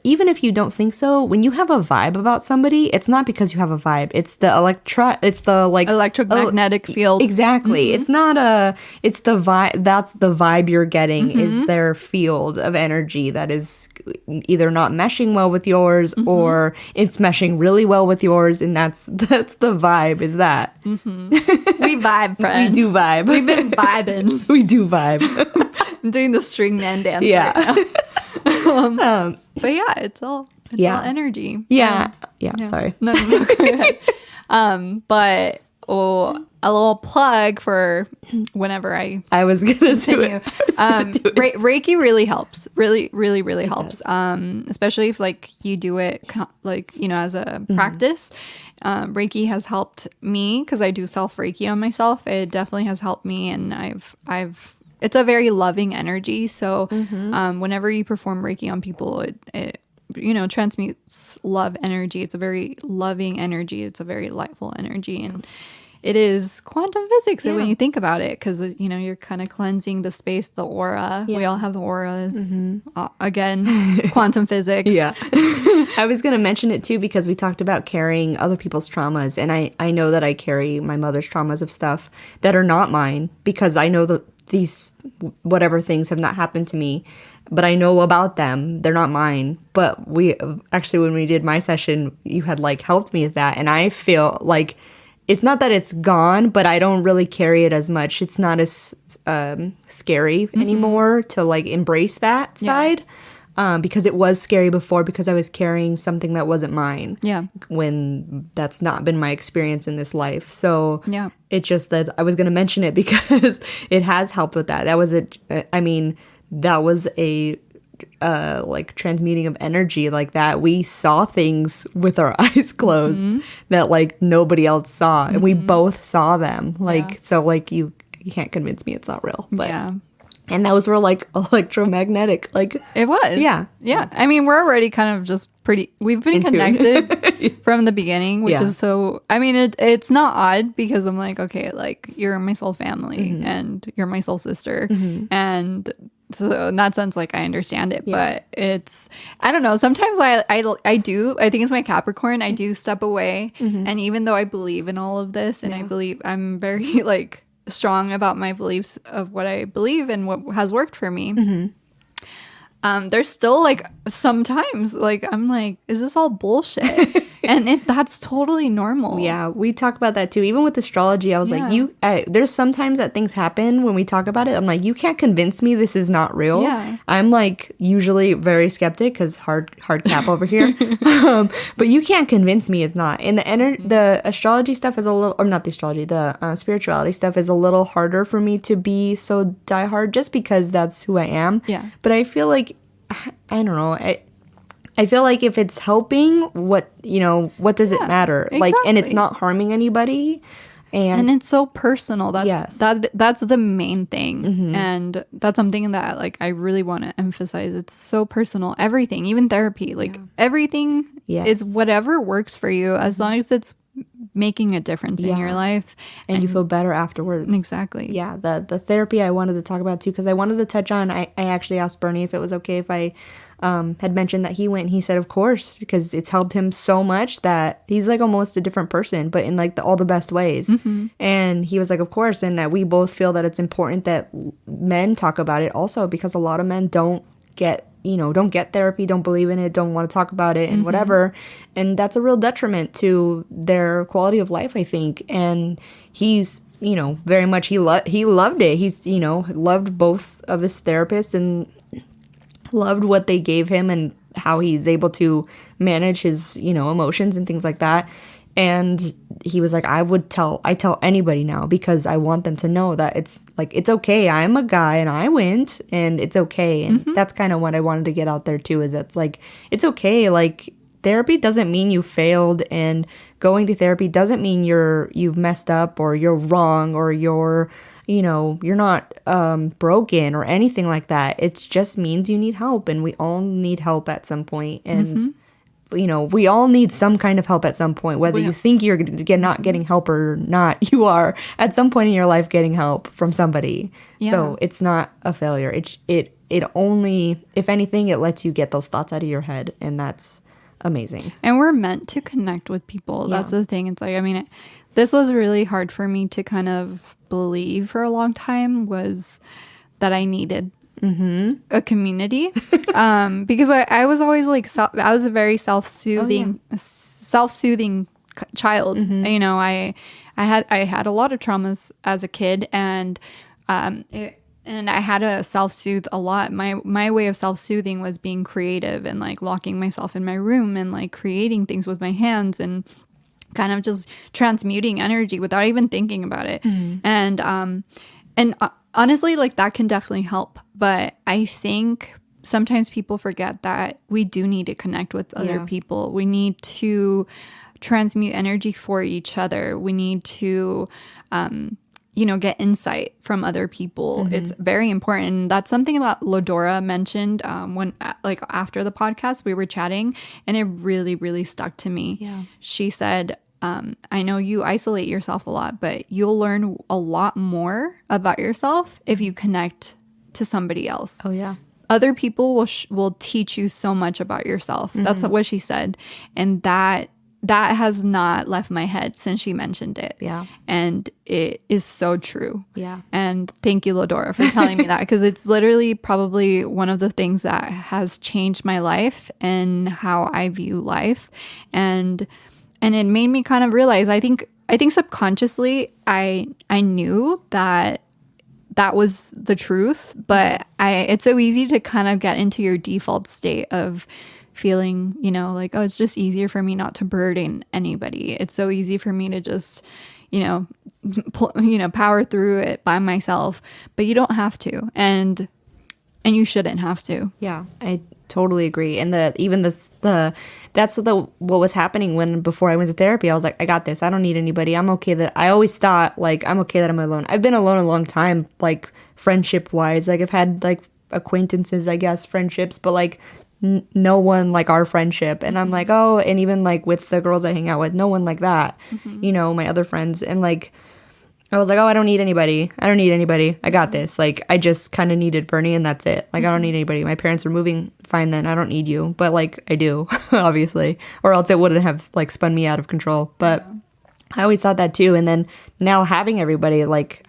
C: Even if you don't think so, when you have a vibe about somebody, it's not because you have a vibe. It's the
B: electromagnetic field.
C: Exactly. It's not it's the vibe. That's the vibe you're getting is their field of energy that is either not meshing well with yours or it's meshing really well with yours, and that's the vibe. Is that
B: We vibe, friend.
C: we do vibe.
B: We've been vibing.
C: We do vibe.
B: I'm doing the string man dance.
C: Yeah.
B: Right now. But yeah, it's all energy.
C: Yeah. Sorry.
B: No, go ahead. But a little plug for whenever I
C: was gonna
B: continue.
C: do it.
B: Reiki really helps. Really, really, really helps. Especially if like you do it like, you know, as a practice. Reiki has helped me because I do self Reiki on myself. It definitely has helped me, and it's a very loving energy. So whenever you perform Reiki on people, it you know, transmutes love energy. It's a very loving energy. It's a very lightful energy, and it is quantum physics when you think about it, because, you know, you're kind of cleansing the space, the aura. We all have auras. Again, quantum physics.
C: Yeah. I was going to mention it too because we talked about carrying other people's traumas, and I know that I carry my mother's traumas of stuff that are not mine, because I know that these whatever things have not happened to me, but I know about them. They're not mine. But we actually, when we did my session, you had like helped me with that, and I feel like it's not that it's gone, but I don't really carry it as much. It's not as scary anymore to like embrace that side. Because it was scary before, because I was carrying something that wasn't mine. Yeah. When that's not been my experience in this life. So it's just that I was going to mention it because it has helped with that. That was like transmuting of energy like that, we saw things with our eyes closed that like nobody else saw, and we both saw them. Like,
B: Yeah.
C: so like you can't convince me it's not real. But
B: Yeah.
C: and those were like electromagnetic, like
B: It was.
C: Yeah.
B: Yeah. I mean, we're already kind of just we've been
C: Into
B: connected from the beginning, which
C: Yeah.
B: is so, I mean, it's not odd because I'm like, okay, like you're my soul family and you're my soul sister. And so in that sense, like I understand it, but it's, I don't know. Sometimes I do, I think it's my Capricorn. I do step away. And even though I believe in all of this and I believe I'm very like strong about my beliefs of what I believe and what has worked for me. There's still like sometimes like I'm like, is this all bullshit? And that's totally normal.
C: Yeah, we talk about that too. Even with astrology, I was like, there's sometimes that things happen when we talk about it. I'm like, you can't convince me this is not real.
B: Yeah.
C: I'm like usually very skeptic because hard cap over here. But you can't convince me it's not. And the astrology stuff is a little, or not the astrology, the spirituality stuff is a little harder for me to be so diehard just because that's who I am.
B: Yeah.
C: But I feel like, I don't know, I feel like if it's helping, what does it matter? Like, and it's
B: exactly.
C: not harming anybody.
B: And it's so personal. That's
C: Yes.
B: that's the main thing. And that's something that like I really want to emphasize. It's so personal. Everything, even therapy, like everything
C: Yes.
B: is whatever works for you as long as it's making a difference in your life.
C: and you feel better afterwards.
B: Exactly.
C: Yeah, the therapy I wanted to talk about too, because I wanted to touch on, I actually asked Bernie if it was okay if I had mentioned that he went, and he said of course, because it's helped him so much that he's like almost a different person, but in like all the best ways. And he was like, of course, and that we both feel that it's important that men talk about it also, because a lot of men don't get therapy, don't believe in it, don't want to talk about it, and whatever. And that's a real detriment to their quality of life, I think. And he's, very much, he loved it. He's, loved both of his therapists and loved what they gave him and how he's able to manage his, emotions and things like that. And he was like, I tell anybody now because I want them to know that it's like, it's okay. I'm a guy and I went and it's okay. And that's kind of what I wanted to get out there too, is that's like, it's okay. Like, therapy doesn't mean you failed, and going to therapy doesn't mean you've messed up or you're wrong or you're not broken or anything like that. It just means you need help, and we all need help at some point. And we all need some kind of help at some point, whether you think you're not getting help or not. You are at some point in your life getting help from somebody. So it's not a failure. It only, if anything, it lets you get those thoughts out of your head, and that's amazing.
B: And we're meant to connect with people. That's the thing. It's like, I mean, this was really hard for me to kind of believe for a long time, was that I needed a community. Because I was always like, I was a very self-soothing child. I had a lot of traumas as a kid, and and I had to self-soothe a lot. My way of self-soothing was being creative and like locking myself in my room and like creating things with my hands and kind of just transmuting energy without even thinking about it. And honestly, like that can definitely help. But I think sometimes people forget that we do need to connect with other people. We need to transmute energy for each other. We need to get insight from other people. It's very important. And that's something that Lodora mentioned when, like, after the podcast, we were chatting, and it really, really stuck to me.
C: Yeah.
B: She said, I know you isolate yourself a lot, but you'll learn a lot more about yourself if you connect to somebody else.
C: Oh, yeah.
B: Other people will teach you so much about yourself. That's what she said. And that has not left my head since she mentioned it.
C: Yeah.
B: And it is so true.
C: Yeah.
B: And thank you, Lodora, for telling me that, because it's literally probably one of the things that has changed my life and how I view life. And it made me kind of realize, I think subconsciously I knew that was the truth, but it's so easy to kind of get into your default state of feeling, like, oh, it's just easier for me not to burden anybody. It's so easy for me to just, power through it by myself, but you don't have to. And and you shouldn't have to.
C: Yeah, I totally agree. And that's what was happening when before I went to therapy. I was like, I got this. I don't need anybody. I'm okay. That I always thought like I'm okay that I'm alone. I've been alone a long time, like friendship wise. Like I've had like acquaintances, I guess, friendships, but like no one like our friendship. And I'm like, oh, and even like with the girls I hang out with, no one like that. You know, my other friends, and like. I was like, oh, I don't need anybody. I don't need anybody. I got this. Like, I just kind of needed Bernie, and that's it. Like, I don't need anybody. My parents are moving. Fine, then. I don't need you. But, like, I do, obviously. Or else it wouldn't have, like, spun me out of control. But I always thought that, too. And then now having everybody, I'm like,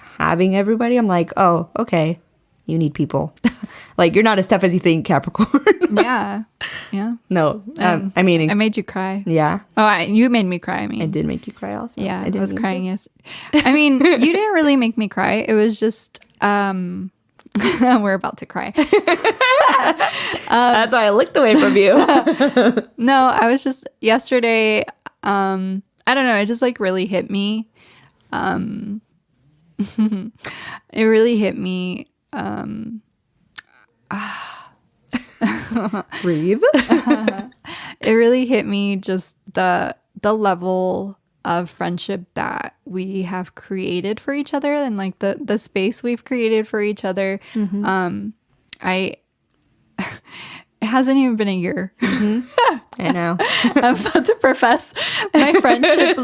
C: oh, okay. You need people. Like, you're not as tough as you think, Capricorn.
B: Yeah. Yeah.
C: No. I mean,
B: I made you cry.
C: yeah.
B: Oh, you made me cry. I mean,
C: I did make you cry also.
B: yeah, I
C: didn't
B: was
C: mean
B: crying yesterday. I mean, you didn't really make me cry. It was just, we're about to cry.
C: That's why I looked away from you.
B: No, I was just yesterday. I don't know. It just like really hit me. It really hit me.
C: Breathe.
B: It really hit me just the level of friendship that we have created for each other, and like the space we've created for each other. I it hasn't even been a year.
C: I know.
B: I'm about to profess my friendship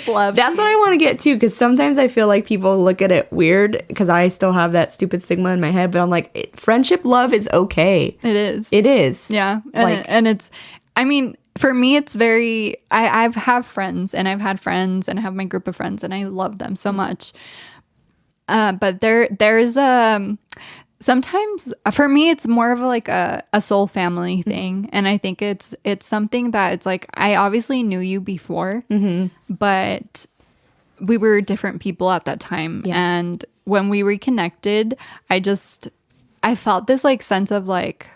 B: love.
C: That's what I want to get to, because sometimes I feel like people look at it weird because I still have that stupid stigma in my head, but I'm like, friendship love is okay.
B: It is.
C: It is.
B: Yeah. And it's, I mean, for me, it's very, I've have friends, and I've had friends, and I have my group of friends, and I love them so much. But there's sometimes for me it's more of like a soul family thing, and I think it's something that it's like I obviously knew you before, but we were different people at that time. And when we reconnected, I felt this like sense of like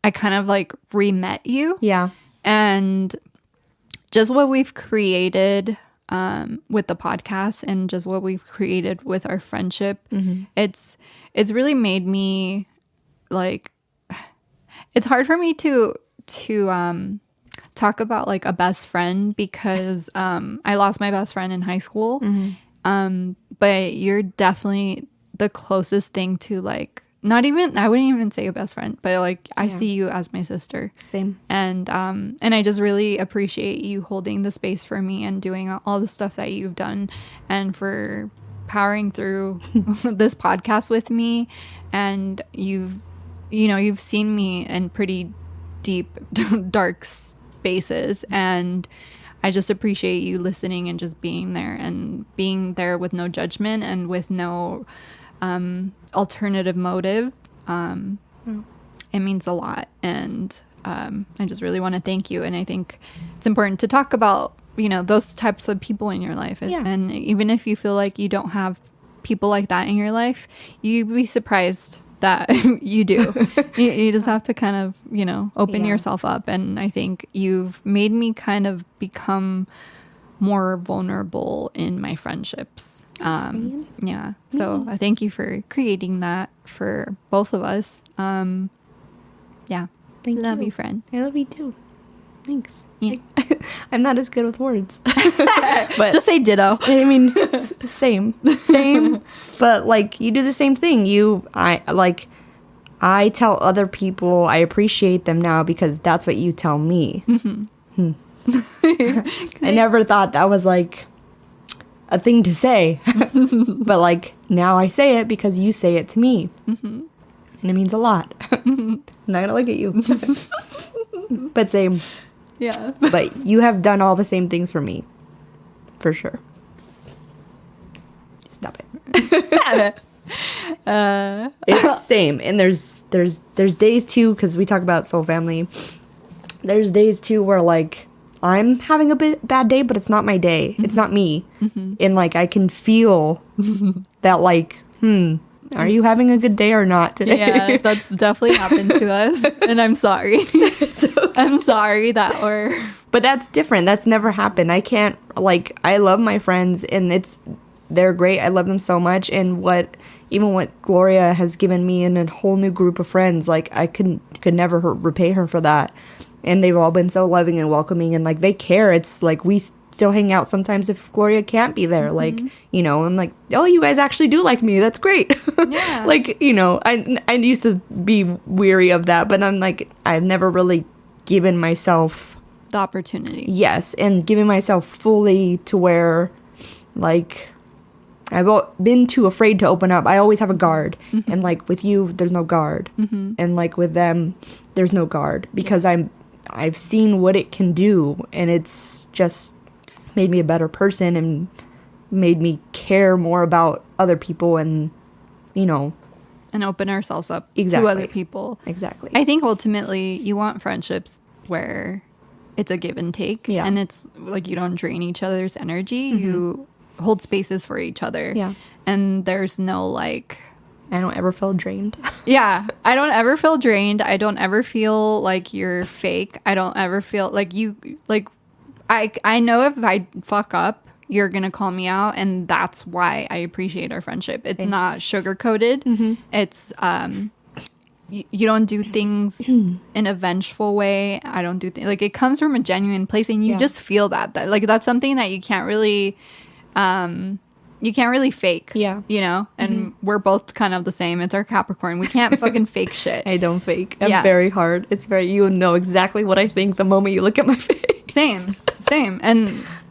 B: I kind of like re-met you.
C: Yeah.
B: And just what we've created with the podcast, and just what we've created with our friendship, it's really made me like, it's hard for me to talk about like a best friend, because I lost my best friend in high school. But you're definitely the closest thing to like, not even, I wouldn't even say a best friend, but like I see you as my sister.
C: Same.
B: And I just really appreciate you holding the space for me and doing all the stuff that you've done, and for powering through this podcast with me. And you've seen me in pretty deep, dark spaces, and I just appreciate you listening and just being there, and being there with no judgment and with no alternative motive. It means a lot, and I just really want to thank you. And I think it's important to talk about those types of people in your life. And even if you feel like you don't have people like that in your life, you'd be surprised that you do. You just have to kind of open yourself up, and I think you've made me kind of become more vulnerable in my friendships. So I thank you for creating that for both of us. Love you, friend.
C: I love you too. Thanks.
B: Yeah.
C: I'm not as good with words, but
B: Just say ditto.
C: I mean, same, but like you do the same thing. I tell other people I appreciate them now because that's what you tell me. I never thought that was like a thing to say, but like now I say it because you say it to me, and it means a lot. I'm not gonna look at you, but same.
B: Yeah.
C: But you have done all the same things for me, for sure. Stop it. It's same, and there's days too, because we talk about soul family. There's days too where like I'm having a bad day, but it's not my day. It's not me, and like I can feel that like are you having a good day or not today?
B: Yeah, that's definitely happened to us, and I'm sorry. I'm sorry that
C: But that's different. That's never happened. I can't, like, I love my friends, and they're great. I love them so much. And even what Gloria has given me in a whole new group of friends, like I could never repay her for that. And they've all been so loving and welcoming, and like they care. It's like we still hang out sometimes if Gloria can't be there, like, you know, and like, oh, you guys actually do like me. That's great.
B: Yeah.
C: Like, you know, I used to be weary of that, but I'm like, I've never really given myself
B: The opportunity.
C: yes, and giving myself fully to where, like, I've been too afraid to open up. I always have a guard, and like with you, there's no guard, and like with them, there's no guard because I've seen what it can do, and it's just made me a better person and made me care more about other people, and you know,
B: And open ourselves up
C: Exactly.
B: to other people.
C: exactly.
B: I think ultimately you want friendships where it's a give and take.
C: Yeah.
B: And it's like you don't drain each other's energy. You hold spaces for each other.
C: Yeah.
B: And there's no like,
C: I don't ever feel drained.
B: yeah, I don't ever feel drained. I don't ever feel like you're fake. I don't ever feel like you, like, I know if I fuck up, you're going to call me out. And that's why I appreciate our friendship. It's not sugar coated. It's, you don't do things in a vengeful way. I don't do things like it comes from a genuine place, and you
C: Yeah.
B: just feel that like that's something that you can't really fake.
C: Yeah.
B: You know, and we're both kind of the same. It's our Capricorn. We can't fucking fake shit.
C: I don't fake. I'm
B: Yeah.
C: very hard. It's very, you know exactly what I think the moment you look at my face.
B: Same.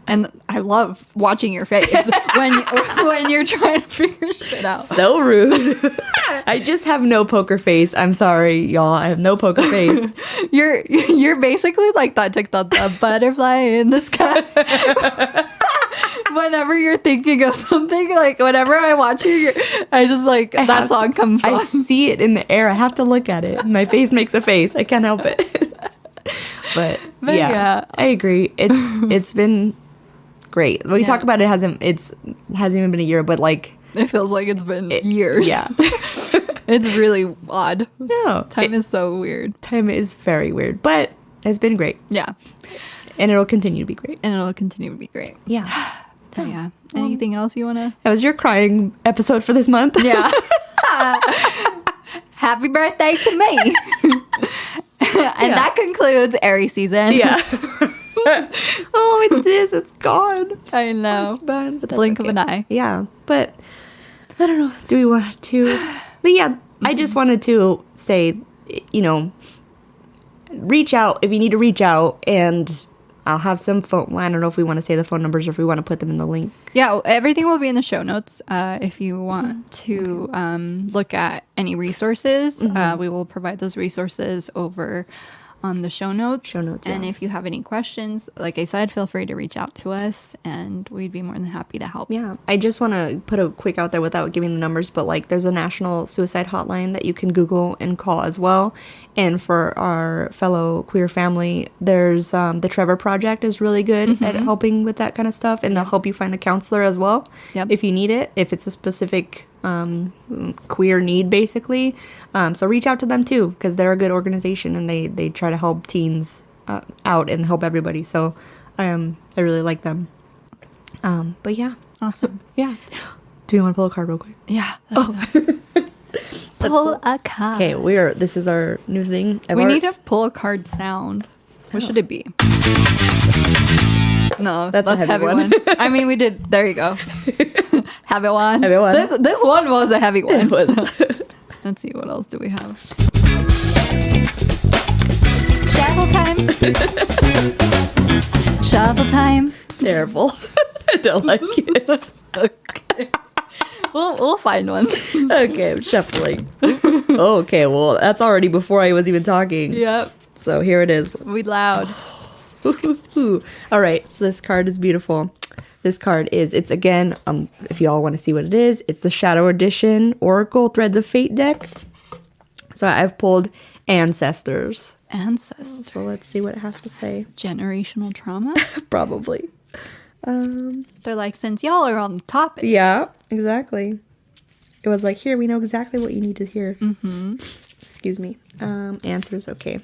B: And I love watching your face when you're trying to figure shit out.
C: So rude. I just have no poker face. I'm sorry, y'all. I have no poker face.
B: You're basically like that TikTok, the butterfly in the sky. Whenever you're thinking of something, like whenever I watch you, I just like that song comes
C: I
B: on.
C: see it in the air. I have to look at it. My face makes a face. I can't help it. but yeah,
B: yeah.
C: I agree. It's been great. When we talk about it, hasn't even been a year, but like
B: It feels like it's been years.
C: Yeah.
B: It's really odd.
C: No.
B: Time is so weird.
C: Time is very weird, but it's been great.
B: Yeah.
C: And it'll continue to be great.
B: And it'll continue to be great.
C: Yeah.
B: So, yeah. Anything else you want to?
C: That was your crying episode for this month.
B: Yeah. Happy birthday to me. And that concludes Aries season.
C: Yeah. Oh, it is. It's gone.
B: I know.
C: It's bad, but that's
B: Blink
C: okay.
B: of an eye.
C: Yeah, but I don't know. Do we want to? But yeah, I just wanted to say, you know, reach out if you need to reach out, and I'll have some phone. I don't know if we want to say the phone numbers or if we want to put them in the link.
B: Yeah, everything will be in the show notes. If you want to look at any resources, we will provide those resources over on the show notes. And
C: yeah.
B: if you have any questions, like I said, feel free to reach out to us, and we'd be more than happy to help.
C: Yeah, I just want to put a quick out there without giving the numbers, but like there's a national suicide hotline that you can Google and call as well. And for our fellow queer family, there's the Trevor Project is really good at helping with that kind of stuff, and they'll help you find a counselor as well if you need it, if it's a specific queer need, basically. So reach out to them too, because they're a good organization, and they try to help teens out and help everybody. So I really like them. But yeah.
B: Awesome.
C: Yeah. Do you want to pull a card real quick?
B: Yeah. Pull a card.
C: Okay, this is our new thing.
B: We need to pull a card sound. What should it be? No,
C: That's a heavy one.
B: I mean, we did. There you go. Heavy one.
C: Heavy one.
B: This one was a heavy one.
C: It was.
B: Let's see, what else do we have?
A: Shuffle time.
B: Shuffle time.
C: Terrible. I don't like it.
B: Okay. We'll find one.
C: Okay, I'm shuffling. Okay, well, that's already before I was even talking.
B: Yep.
C: So here it is.
B: We loud.
C: All right, so this card is beautiful. This card it's again, if y'all want to see what it is, it's the Shadow Edition Oracle Threads of Fate deck. So I've pulled Ancestors.
B: Ancestors.
C: So let's see what it has to say.
B: Generational trauma.
C: Probably.
B: They're like, since y'all are on the topic.
C: Yeah, exactly. It was like, here, we know exactly what you need to hear. Excuse me. Answers, okay.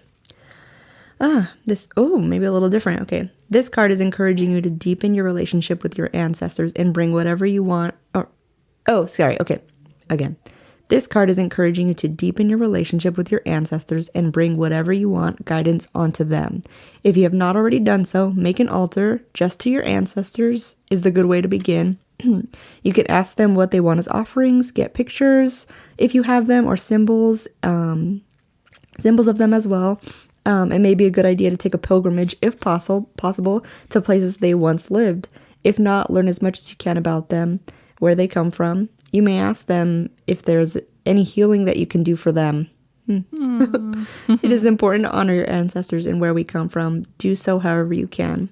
C: Maybe a little different. Okay. This card is encouraging you to deepen your relationship with your ancestors and bring whatever you want. Okay. Again. This card is encouraging you to deepen your relationship with your ancestors and bring whatever you want guidance onto them. If you have not already done so, make an altar just to your ancestors is the good way to begin. You can ask them what they want as offerings, get pictures if you have them, or symbols of them as well. It may be a good idea to take a pilgrimage, if possible, to places they once lived. If not, learn as much as you can about them, where they come from. You may ask them if there's any healing that you can do for them. It is important to honor your ancestors and where we come from. Do so however you can.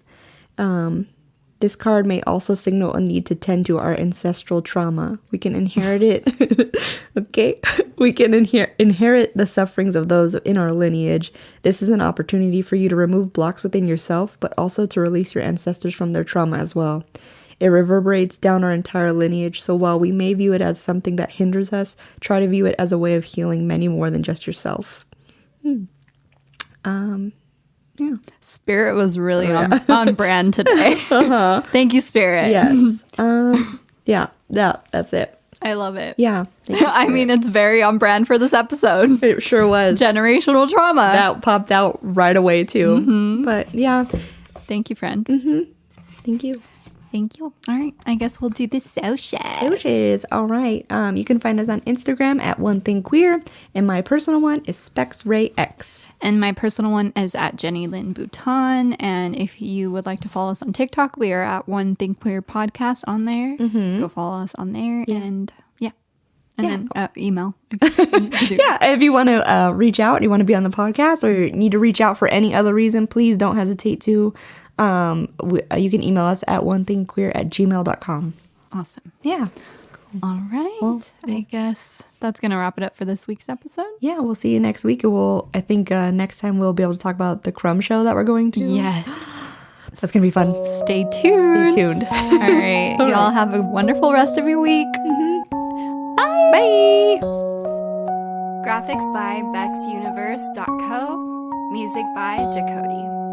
C: This card may also signal a need to tend to our ancestral trauma. We can inherit it. Okay? We can inherit the sufferings of those in our lineage. This is an opportunity for you to remove blocks within yourself, but also to release your ancestors from their trauma as well. It reverberates down our entire lineage, so while we may view it as something that hinders us, try to view it as a way of healing many more than just yourself. Yeah.
B: Spirit was really on brand today. Thank you, Spirit.
C: Yes. Yeah, that's it.
B: I love it.
C: Yeah. Thank you,
B: I
C: Spirit.
B: mean, it's very on brand for this episode.
C: It sure was.
B: Generational trauma.
C: That popped out right away, too. But yeah.
B: Thank you, friend.
C: Thank you.
B: Thank you. All right. I guess we'll do the social.
C: Socials. All right. You can find us on Instagram at One Thing Queer, and my personal one is SpexRayX.
B: And my personal one is at Jenny Lynn Bouton. And if you would like to follow us on TikTok, we are at One Thing Queer Podcast on there. Go follow us on there. And yeah. And then email.
C: Yeah, if you want to reach out, you want to be on the podcast, or you need to reach out for any other reason, please don't hesitate to. You can email us at onethingqueer@gmail.com.
B: Awesome.
C: Yeah.
B: All right. I guess that's going to wrap it up for this week's episode.
C: Yeah, we'll see you next week. I think next time we'll be able to talk about the Crumb Show that we're going to.
B: Yes.
C: That's going to be fun.
B: Stay tuned.
C: Stay tuned.
B: All right. You all have a wonderful rest of your week. Bye.
C: Bye.
A: Graphics by BexUniverse.co. Music by Jacody.